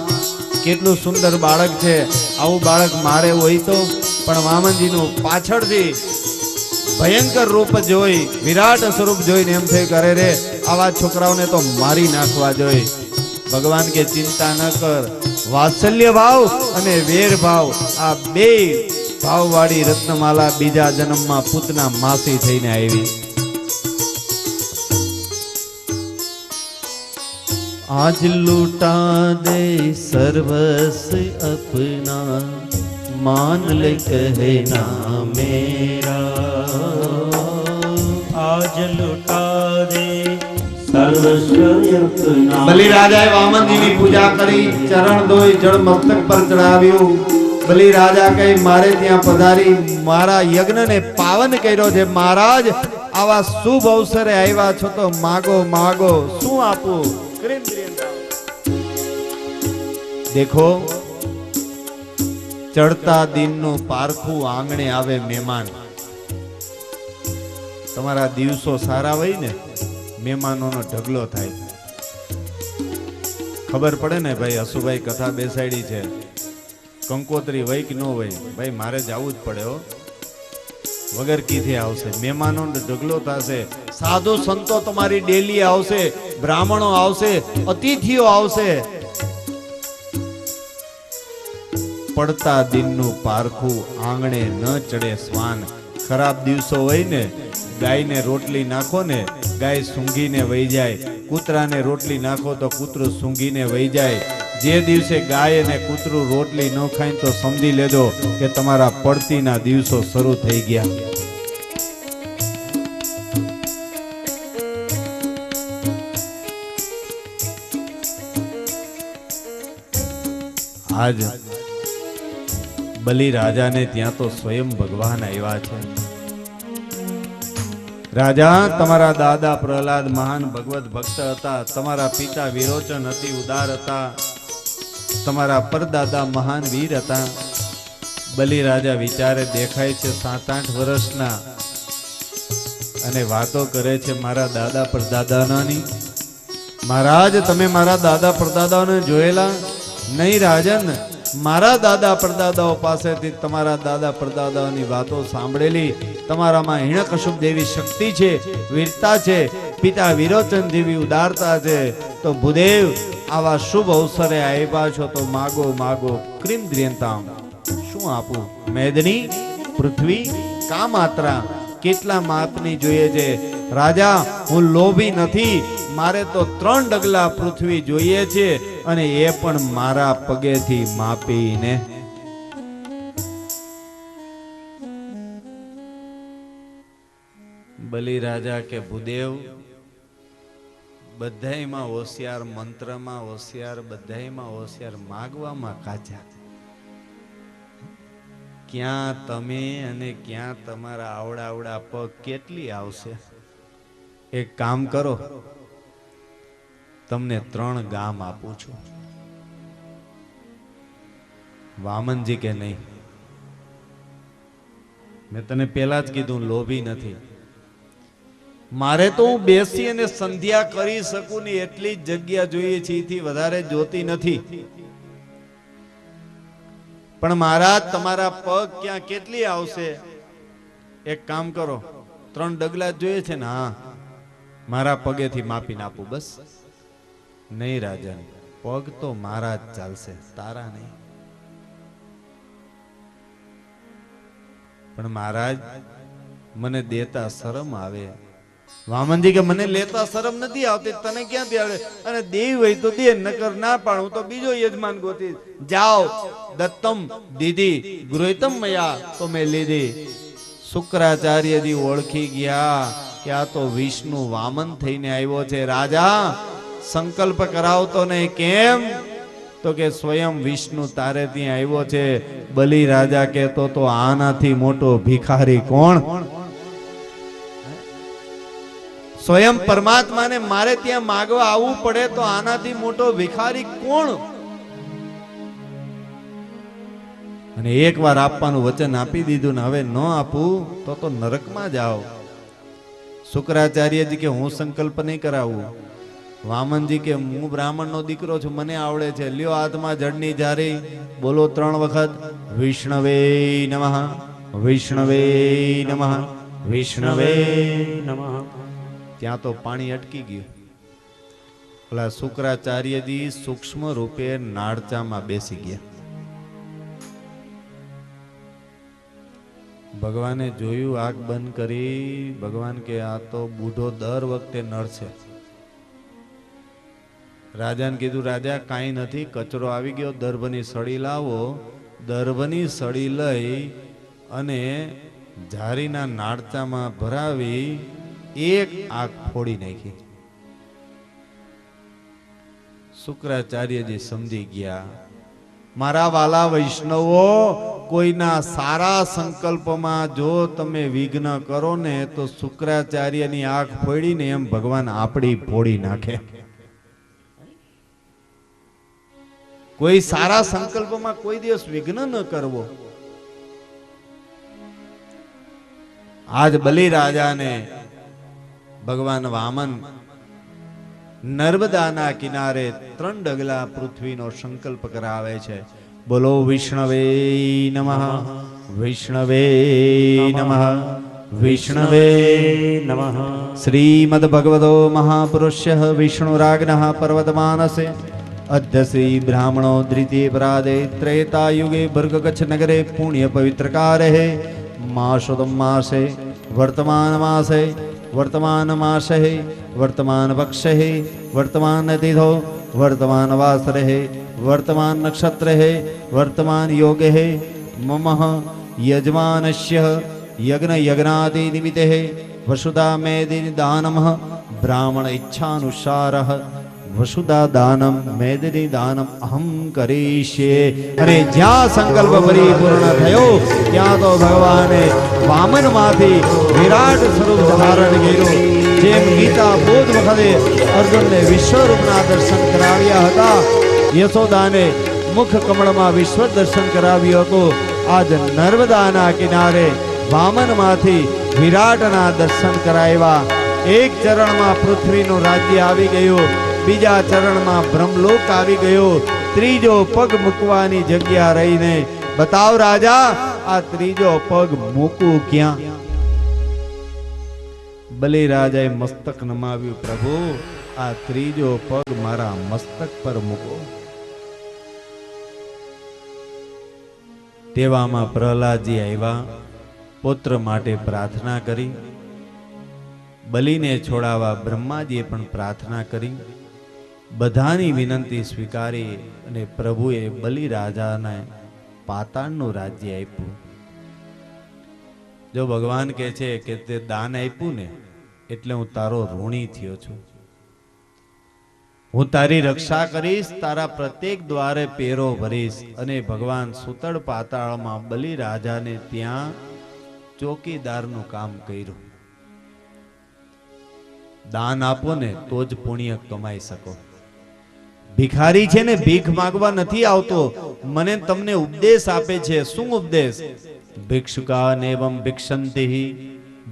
કેટલું સુંદર બાળક છે, આવું બાળક મારે હોય તો. પણ વામનજીનું પાછળથી ભયંકર રૂપ જોઈ, વિરાટ સ્વરૂપ જોઈને એમ થયું કરે રે આવા છોકરાઓને તો મારી નાખવા જોઈએ. ભગવાન કે ચિંતા ન કર, વાત્સલ્ય ભાવ અને વેર ભાવ, આ બે ભાવવાળી રત્નમાલા બીજા જન્મમાં પૂતના માસી થઈને આવી. आज लूटा दे सर्वस अपना, मान ले कहना मेरा. आज लुटा दे सर्वस्व अपना. બલિ રાજાએ વામનજીની પૂજા કરી, ચરણ ધોઈ જળ મસ્તક પર ચડાવ્યું. બલિ રાજા કહે મારે ત્યાં પધારી મારા યજ્ઞને પાવન કર્યો છે. મહારાજ આવા શુભ અવસરે આવ્યા છો તો માગો માગો, શું આપું? દેખો, ચડતા દિનનું પારખું આંગણે આવે મહેમાન. તમારા દિવસો સારા હોય ને, મહેમાનોનો ઢગલો થાય. ખબર પડે ને ભાઈ હસુભાઈ કથા બેસાડી છે, કંકોત્રી હોય કે ન હોય, ભાઈ મારે જવું જ પડે હો, વગર કીધે આવશે. મહેમાનોનો ઢગલો થશે, સાધુ સંતો તમારી ડેલી આવશે, બ્રાહ્મણો આવશે, અતિથિઓ આવશે. પડતા દિનનું પારખું આંગણે ન ચડે શ્વાન. ખરાબ દિવસો હોય ને, ગાયને રોટલી નાખો ને, ગાય સૂંઘીને વહી જાય. કૂતરાને રોટલી નાખો તો કૂતરું સૂંઘીને વહી જાય. જે દિવસે ગાય અને કૂતરું રોટલી ન ખાય તો સમજી લેજો કે તમારા પડતીના દિવસો શરૂ થઈ ગયા. આજ બલિ રાજાને ત્યાં તો સ્વયં ભગવાન આવ્યા છે. રાજા, તમારા દાદા પ્રહલાદ મહાન ભગવત ભક્ત હતા, તમારા પિતા વિરોચન અતિ ઉદાર હતા, તમારા પરદાદા મહાન વીર હતા. બલિ રાજા વિચારે દેખાય છે 7-8 વર્ષના, અને વાતો કરે છે મારા દાદા પરદાદાની. મહારાજ, તમે મારા દાદા પરદાદાઓને જોયેલા નહીં? રાજન, મારા દાદા પરદાદાઓ પાસેથી તમારા દાદા પરદાદાઓની વાતો સાંભળેલી. તમારામાં હિરણ્યકશુપ જેવી શક્તિ છે, વીરતા છે, પિતા વિરોચન જેવી ઉદારતા છે. તો ભૂદેવ, આવા શુભ અવસરે આવ્યા છો તો માગો માગો. ક્રીમ દ્રિયંતામ, શું આપું? મેદની, પૃથ્વી, કા માત્રા? કેટલા માપની જોઈએ છે? રાજા, હું લોભી નથી, મારે તો 3 ડગલા પૃથ્વી જોઈએ છે, અને એ પણ મારા પગેથી માપીને. બલિ રાજા કે ભૂદેવ, બધાયમાં હોશિયાર, મંત્રમાં હોશિયાર, બધાયમાં હોશિયાર, માગવામાં કાચા. ક્યાં તમે અને ક્યાં તમારા આવડા આવડા પગ કેટલી આવશે? એક કામ કરો, તમને 3 ગામ આપું છું. વામનજી કે નહીં, મેં તને પહેલા જ કીધું લોભી નથી. મારે તો હું બેસી અને સંધ્યા કરી શકું ને એટલી જ જગ્યા જોઈએ છે, એથી વધારે જોતી નથી. પણ મહારાજ, તમારા પગ ક્યાં કેટલી આવશે? એક કામ કરો, 3 ડગલા જ જોઈએ છે ને? હા, મારા પગેથી માપીને આપું બસ. નહીં રાજન, પગ તો મારા જ ચાલશે, તારા નહીં. પણ મહારાજ, મને દેતા શરમ આવે. વામનજી કે મને લેતા શરમ નથી આવતી, તને ક્યાંથી આવે? અને દેવી હોય તો દે, નકર ના પાડું તો બીજો યજમાન ગોતી. જાઓ, દત્તમ દીદી ગૃહિતમ મયા, તો મેં લીધી. શુક્રાચાર્યજી ઓળખી ગયા કે આ તો વિષ્ણુ વામન થઈને આવ્યો છે. રાજા, સંકલ્પ કરાવતો નહીં. કેમ? તો કે સ્વયં વિષ્ણુ તારે ત્યાં આવ્યો છે. બલિ રાજા કહેતો તો આનાથી મોટો ભિખારી કોણ? સ્વયં પરમાત્માને મારે ત્યાં માગવા આવવું પડે તો આનાથી મોટો ભિખારી કોણ? અને એકવાર આપવાનું વચન આપી દીધું ને હવે ન આપું તો નરકમાં જાઓ. શુક્રાચાર્યજી કે હું સંકલ્પ નહીં કરાવું. વામનજી કે હું બ્રાહ્મણનો દીકરો છું, મને આવડે છે. લ્યો હાથમાં જડની જારી, બોલો 3 વખત વિષ્ણવે નમઃ, વિષ્ણવે નમઃ, વિષ્ણવે નમઃ. ત્યાં તો પાણી અટકી ગયું. ઓલા શુક્રાચાર્યજી સૂક્ષ્મ રૂપે નાળચામાં બેસી ગયા. ભગવાને જોયું, આંખ બંધ કરી. ભગવાન કે આ તો બુઢો દર વખતે નડશે. રાજાને કીધું, રાજા કાંઈ નથી, કચરો આવી ગયો, દર્ભની સળી લાવો. દર્ભની સળી લઈ અને ઝારીના નાળચામાં ભરાવી એક આંખ ફોડી નાખી. શુક્રાચાર્યજી સમજી ગયા, મારા વાલા વૈષ્ણવો, કોઈના સારા સંકલ્પમાં જો તમે વિઘ્ન કરો ને તો શુક્રાચાર્યની આંખ ફોડીને એમ ભગવાન આપણી ફોડી નાખે. કોઈ સારા સંકલ્પમાં કોઈ દિવસ વિઘ્ન ન કરવો. આજ બલિરાજાને ભગવાન વામન નર્મદાના કિનારે 3 ડગલા પૃથ્વીનો સંકલ્પ કરાવે છે. બોલો વિષ્ણવે નમઃ, વિષ્ણવે નમઃ, વિષ્ણવે નમઃ. શ્રીમદ ભગવતો મહાપુરુષઃ વિષ્ણુરાજ્ઞઃ પર્વતમાનસે અદ્ય શ્રી બ્રાહ્મણો દ્વિતીય પરાદે ત્રેતાયુગે ભર્ગકચ્છ નગરે પુણ્ય પવિત્રકારે માસોદમ માસે વર્તમાન માસે वर्तमान मासे वर्तमान पक्षे वर्तमान तिथो वर्तमान वासरे वर्तमान नक्षत्र वर्तमान योग मम यजमानस्य यज्ञ यज्ञादि निमित्ते वसुधा मेदि दानम ब्राह्मण इच्छानुसार वसुधा दानम मेदिनी दानम अहम करिष्ये. अरे ज्या संकल्प परिपूर्ण थयो त्या तो भगवाने वामन माथी विराट स्वरूप धारण કર્યું. જેમ ગીતા બોધ વખતે અર્જુનને વિશ્વરૂપના દર્શન કરાવ્યા હતા, યશોદાને મુખ કમળમાં વિશ્વ દર્શન કરાવ્યું હતું, આજ નર્મદાના કિનારે વામનમાંથી વિરાટના દર્શન કરાવ્યા. એક ચરણમાં પૃથ્વીનું રાજ્ય આવી ગયું, બીજા ચરણમાં બ્રહ્મલોક આવી ગયો, ત્રીજો પગ મૂકવાની જગ્યા રહીને બતાવ રાજા, આ ત્રીજો પગ મૂકું ક્યાં? બલિરાજાએ મસ્તક નમાવ્યું, પ્રભુ આ ત્રીજો પગ મારા મસ્તક પર મૂકો. તેવામાં પ્રહલાદજી આવ્યા, પુત્ર માટે પ્રાર્થના કરી. બલિને છોડાવવા બ્રહ્માજીએ પણ પ્રાર્થના કરી. બધાની વિનંતી સ્વીકારી અને પ્રભુએ બલિરાજાને પાતાળનું રાજ્ય આપ્યું. જો ભગવાન કહે છે કે તે દાન આપ્યું ને એટલે હું તારો ઋણી થયો છું, હું તારી રક્ષા કરીશ, તારા પ્રત્યેક દ્વારે પેરો ભરીશ. અને ભગવાન સુતળ પાતાળમાં બલિરાજાને ત્યાં ચોકીદારનું કામ કર્યું. દાન આપો ને તો જ પુણ્ય કમાઈ શકો. ભિખારી છે ને ભીખ માંગવા નથી આવતો, મને તમને ઉપદેશ આપે છે. શું ઉપદેશ? ભિક્ષુકા નેવમ ભિક્ષંતિ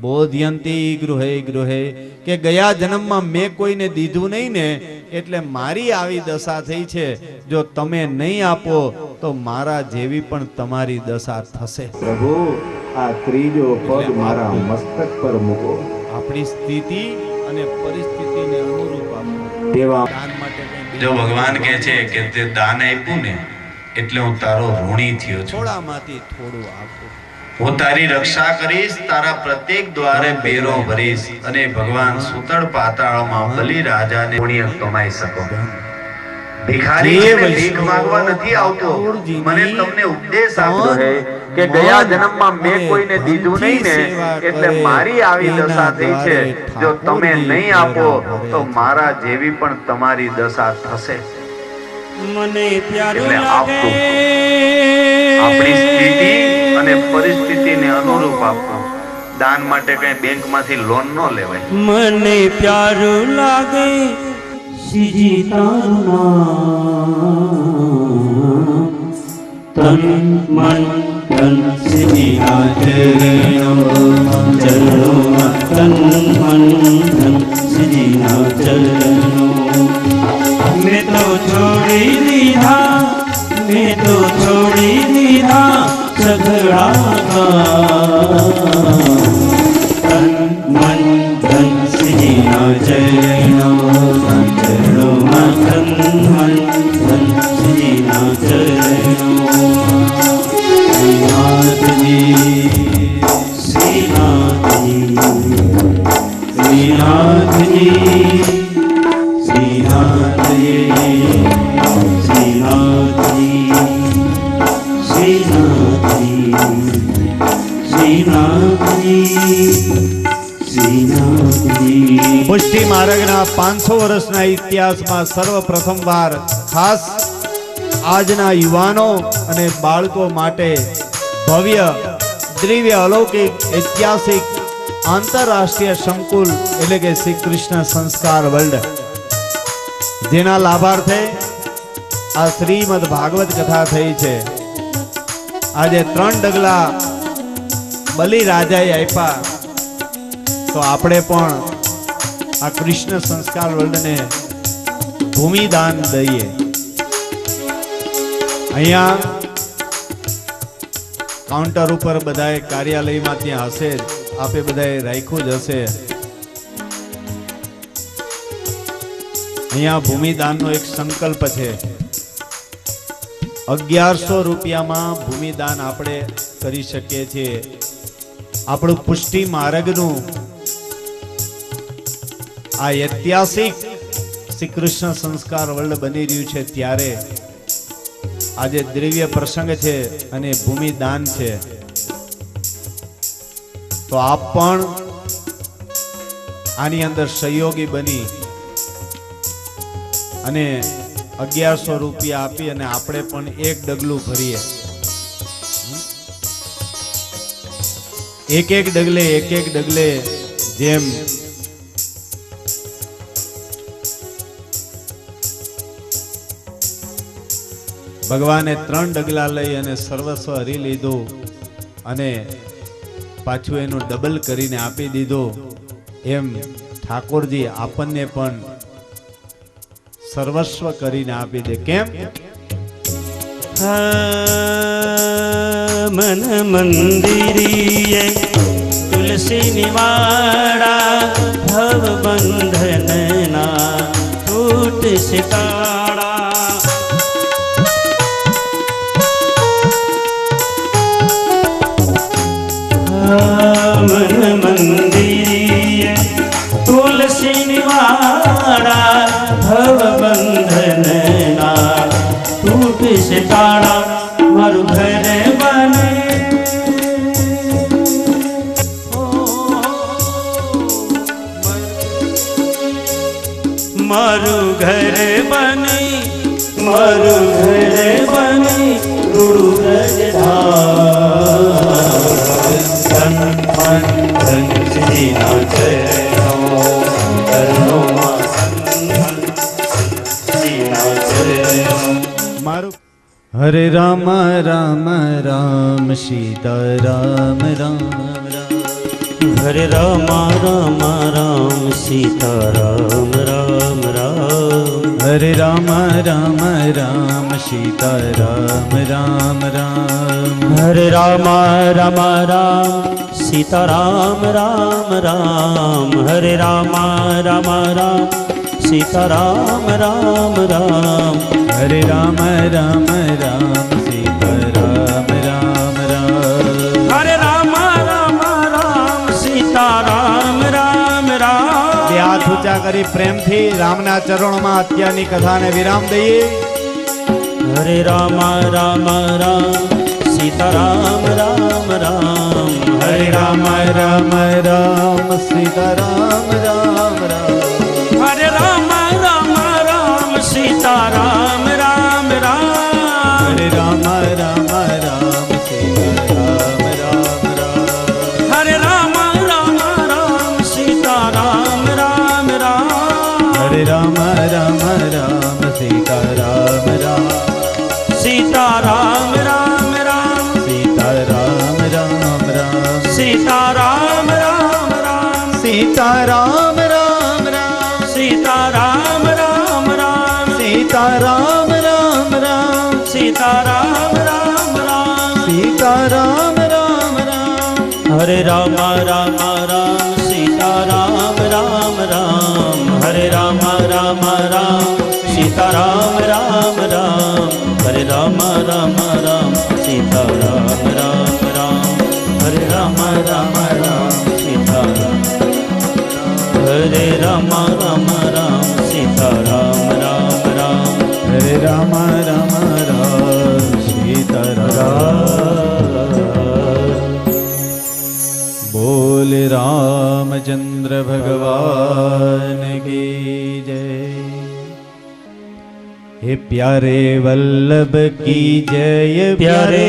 બોધયંતી ગૃહે ગૃહે, કે ગયા જન્મમાં મેં કોઈને દીધું નહીં ને એટલે મારી આવી દશા થઈ છે. જો તમે નહીં આપો તો મારા જેવી પણ તમારી દશા થશે. પ્રભુ આ ત્રીજો પગ મારા મસ્તક પર મૂકો. આપણી સ્થિતિ અને પરિસ્થિતિને અનુરૂપ આપો. તેવા દાન માટે જો ભગવાન કહે છે કે તે દાન આપ્યું ને એટલે હું તારો ઋણી થયો છું, થોડામાંથી થોડું આપો. હું તારી રક્ષા કરીશ, તારા પ્રત્યેક દ્વારે બેરો ભરીશ. અને ભગવાન સુતળ પાતાળમાં બલિરાજાને પુણ્ય કમાઈ શકો. ભિખારી ભીખ માંગવા નથી આવતો, મને તમને ઉપદેશ આપ્યો છે કે ગયા જન્મમાં મેં કોઈને દીધું નહીં ને એટલે મારી આવી દશા થઈ છે. જો તમે નહીં આપો તો મારા જેવી પણ તમારી દશા થશે. મને પ્યારું આપો. લાગે આપણી સ્થિતિ અને પરિસ્થિતિને અનુરૂપ આપો. દાન માટે કઈ બેંકમાંથી લોન ન લેવાય. મને પ્યારું લાગે શ્રીજી તારું નામ, તન મન ધન શ્રીજીના ચરણોમાં, ચરણોમાં તન મન ધન શ્રીજીના ચરણો. મેં તો છોડી દીધા, મેં તો છોડી દીધા સઘળા તન મન ધન શ્રીજીના ચરણો, ચરણોમાં પુષ્ટિ માર્ગના 500 વર્ષના ઇતિહાસમાં સર્વપ્રથમવાર ખાસ આજના યુવાનો અને બાળકો માટે ભવ્ય દિવ્ય અલૌકિક ઐતિહાસિક આંતરરાષ્ટ્રીય સંકુલ એટલે કે શ્રી કૃષ્ણ સંસ્કાર વર્લ્ડ, જેના લાભાર્થે આ શ્રીમદ ભાગવત કથા થઈ છે. આજે 3 ડગલા બલિ રાજાએ આપ્યા, તો આપણે પણ આ કૃષ્ણ સંસ્કાર વર્લ્ડને ભૂમિદાન દઈએ. અહીંયા કાઉન્ટર ઉપર બધાએ કાર્યાલયમાં ત્યાં હશે, આપે બધાએ રાખ્યું જ હશે. અહીંયા ભૂમિદાનનો એક સંકલ્પ છે. 1100 રૂપિયામાં ભૂમિદાન આપણે કરી શકીએ છીએ. આપણું પુષ્ટિ માર્ગનું આ ઐતિહાસિક શ્રી કૃષ્ણ સંસ્કાર વર્લ્ડ બની રહ્યું છે, ત્યારે આજે દિવ્ય પ્રસંગ છે અને ભૂમિદાન છે. તો આપ પણ આની અંદર સહયોગી બની અને 1100 રૂપિયા આપી અને આપણે પણ એક ડગલું ભરીએ. એક એક ડગલે જેમ ભગવાને 3 ડગલા લઈ અને સર્વસ્વ હરી લીધું અને પાછું એનું ડબલ કરીને આપી દીધું, એમ ઠાકોરજી આપણને પણ સર્વસ્વ કરીને આપી દે. કેમ? મન મંદિરીએ તુલસી નિવાડા ભવ બંધનના તૂટ સિતાડા. મન મંદિરીએ તુલસી નિવાડા ભવ બંધનના તૂટ સિતાડા. મારું ઘર બને મારું ઘર બની મારું ઘર બની ગુરુ રજધાન ધન ધન શ્રીના ચરણો ચરણોમાં શ્રીના ચરણો. મારું હરે રામ રામ રામ સીતા રામ રામ રામ. હરે રામ રામ રામ સીતા રામ રામ રામ. હરે રામ રામ રામ સીતા રામ રામ રામ. હરે રામ રામ રામ સીતા રામ રામ રામ. હરે રામ રામ રામ સીતા રામ રામ રામ. હરે રામ રામ રામ સીતા રામ રામ રામ. હરે રામ રામ રામ સીતા રામ રામ રામ. બે હાથ ઊંચા કરી પ્રેમથી રામના ચરણોમાં અત્યારની કથાને વિરામ દઈએ. હરે રામ રામ રામ સીતા રામ રામ રામ. હરે રામ રામ રામ સીતા રામ રામ રામ. હરે રામ રામ રામ સીતા રામ રામ રામ. હરે રામ રામ રામ સીતા રામ રામ રામ. હરે રામ રામ રામ સીતા રામ રામ રામ. હરે રામ રામ રામ સીતા રામ રામ. સીતા રામ રામ રામ. સીતા રામ રામ રામ. સીતા રામ રામ રામ. સીતા રામ રામ રામ. સીતા રામ રામ રામ. સીતા રામ રામ રામ. સીતા રામ રામ રામ. સીતા રામ રામ રામ. હરે રામ રામ રામ સીતા રામ રામ રામ. હરે રામ રામ રામ સીતા રામ રામ રામ. હરે રામ રામ રામ સીતા રામ રામ રામ. હરે રામ રામ રામ સીતા રામ. હરે રામ રામ રામ સીતા રામ રામ રામ. હરે રામ રામ રામ સીતા રામ. બોલ રામચંદ્ર ભગવાન प्यारे वल्लभ की जय प्यारे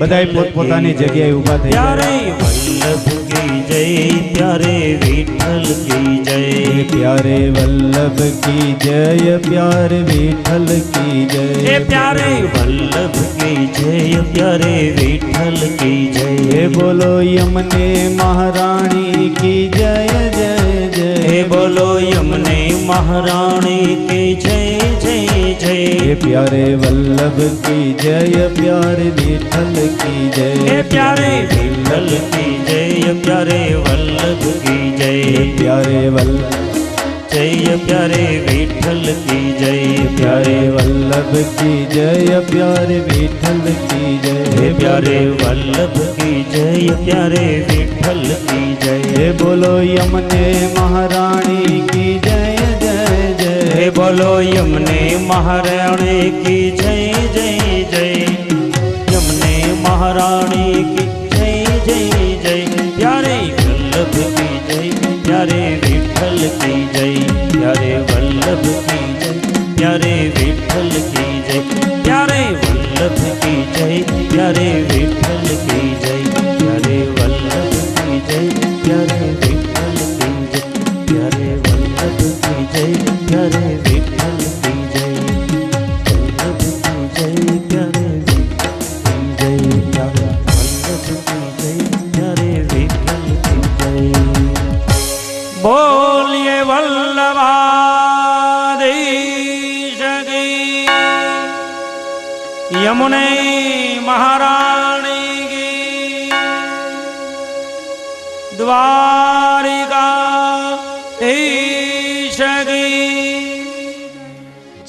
बधाई પોતપોતાની જગ્યાએ ઊભા થઈ प्यारे वल्लभ की जय प्यारे विठल की जय प्यारे वल्लभ की जय प्यारे विठल की जय प्यारे वल्लभ की जय प्यारे विठल की जय बोलो यमने महारानी की जय जय जय बोलो यमने महारानी की जय जय जय प्यारे वल्लभ की जय प्यारे विठल की जय प्यारे विठल की जय प्यारे वल्लभ की जय प्यारे वल्लभ जय प्यारे विठल की जय प्यारे वल्लभ की जय प्यारे विठल की जय प्यारे वल्लभ की जय प्यारे विठल की जय बोलो यमने महारानी की जय जय जय बोलो यमने महारानी की जय जय जय यमने महारानी की जय जय जय प्यारे वल्लभ की जय प्यारे विठल की जय प्यारे वल्लभ की जय प्यारे विठल की जय प्यारे वल्लभ की जय प्यारे विठल की जय प्यारे वल्लभ की जय प्यारे विठल की जय प्यारे वल्लभ की जय प्यारे विठल की जय वल्लभ की जय प्यारे विठल की जय प्यारे वल्लभ की जय प्यारे विठल की जय बोलिए वल्लभाधीश की यमुने महारानी की द्वारिका ईश की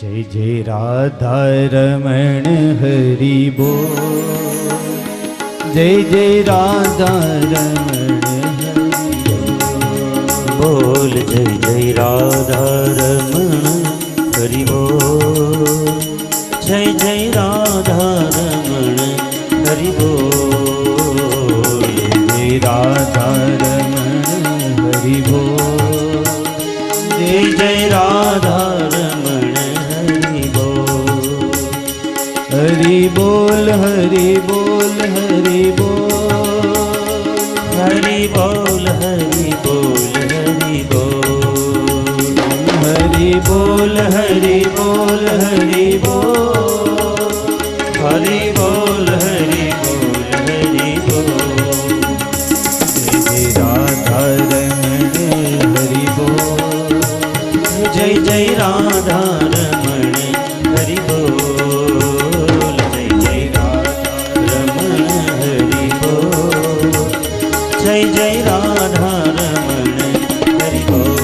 जय जय राधा रमण हरि बोल जय जय राधा रमण बोल जय जय राधा रमण हरि बोल जय जय राधा रमण हरि बोल जय राधा रमण हरि बोल जय जय राधा रमण हरि बोल हरि बोल हरि बोल हरि बोल हरि बोल हरि बोल हरि बोल हरि बोल हरि बोल हरि बोल हरि बोल हरि बोल हरि बोल जय राधा रमण हरि बोल जय जय राधा रमण हरि बोल जय जय राधा रमण हरि बोल जय जय राधा रमण हरि बोल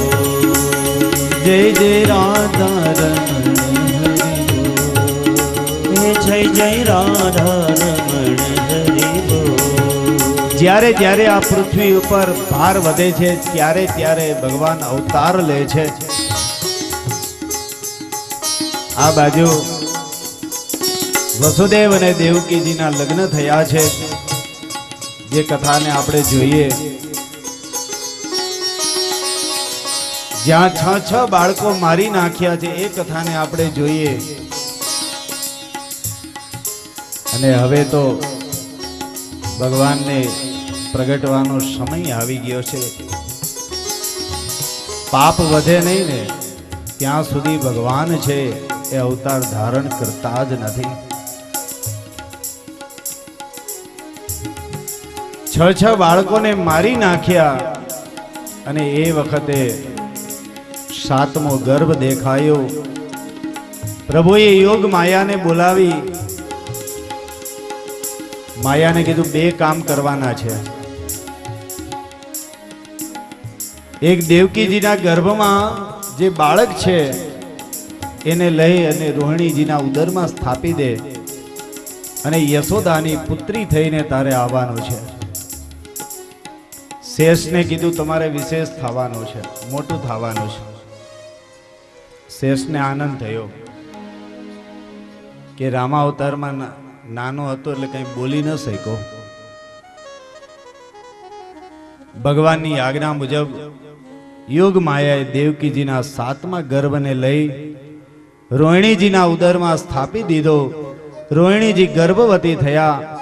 जय जय राधा रमण हरि बोल जय जय राधा रमण हरि बोल જ્યારે જ્યારે આ પૃથ્વી ઉપર ભાર વધે છે ત્યારે ત્યારે ભગવાન અવતાર લે છે આ બાજુ વસુદેવ અને દેવકીજીના લગ્ન થયા છે જે કથાને આપણે જોઈએ જ્યાં 6 બાળકો મારી નાખ્યા છે એ કથાને આપણે જોઈએ અને હવે તો ભગવાનને પ્રગટવાનો સમય આવી ગયો છે પાપ વધે નહીં ને ત્યાં સુધી ભગવાન છે એ અવતાર ધારણ કરતા જ નથી 6 બાળકોને મારી નાખ્યા અને એ વખતે 7મો ગર્ભ દેખાયો પ્રભુએ યોગ માયાને બોલાવી માયાને કીધું 2 કામ કરવાના છે એક દેવકીજીના ગર્ભમાં જે બાળક છે એને લઈ અને રોહિણીજીના ઉદરમાં સ્થાપી દે અને યશોદાની પુત્રી થઈને તારે આવવાનું છે શેષને કીધું તમારે વિશેષ થવાનું છે મોટું થવાનું છે શેષને આનંદ થયો કે રામાવતારમાં નાનો હતો એટલે કંઈ બોલી ન શક્યો ભગવાનની આજ્ઞા મુજબ યોગ માયાએ દેવકીજીના 7મા ગર્ભને લઈ રોહિણીજીના ઉદરમાં સ્થાપી દીધો. રોહિણીજી ગર્ભવતી થયા.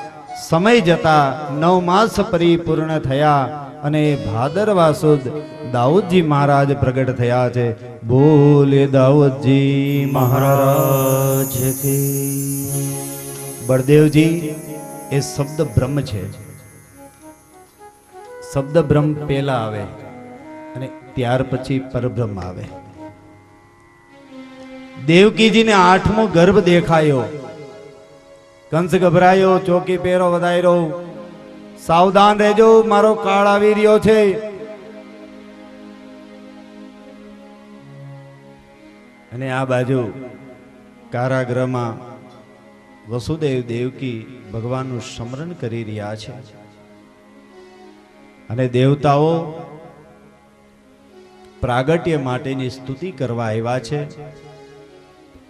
સમય જતા 9 માસ પરિપૂર્ણ થયા અને ભાદરવા સુદ દાઉદજી મહારાજ પ્રગટ થયા છે. બોલે દાઉદજી મહારાજ કી. બળદેવજી એ શબ્દ બ્રહ્મ છે. શબ્દ બ્રહ્મ પહેલા આવે અને ત્યાર પછી પરબ્રહ્મ આવે. દેવકીજીને 8મો ગર્ભ દેખાયો. કંસ ગભરાયો, ચોકી પહેરો વધાર્યો, સાવધાન રહેજો, મારો કાળ આવી રહ્યો છે. અને આ બાજુ કારાગૃહમાં વસુદેવ દેવકી ભગવાનનું સ્મરણ કરી રહ્યા છે. અને દેવતાઓ પ્રાગટ્ય માટેની સ્તુતિ કરવા આવ્યા છે.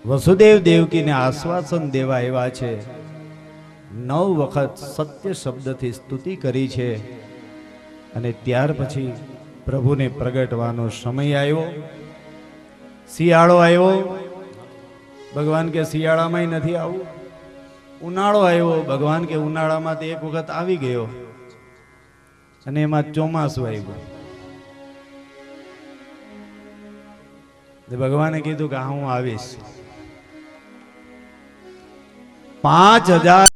વસુદેવ દેવકીને આશ્વાસન દેવા આવ્યા છે. 9 વખત સત્ય શબ્દથી સ્તુતિ કરી છે. અને ત્યાર પછી પ્રભુને પ્રગટવાનો સમય આવ્યો. શિયાળો આવ્યો. ભગવાન કે શિયાળામાં નથી આવું. ઉનાળો આવ્યો. ભગવાન કે ઉનાળામાં તો એક વખત આવી ગયો. અને એમાં ચોમાસું આવ્યું. ભગવાને કીધું કે હા હું આવીશ. 5000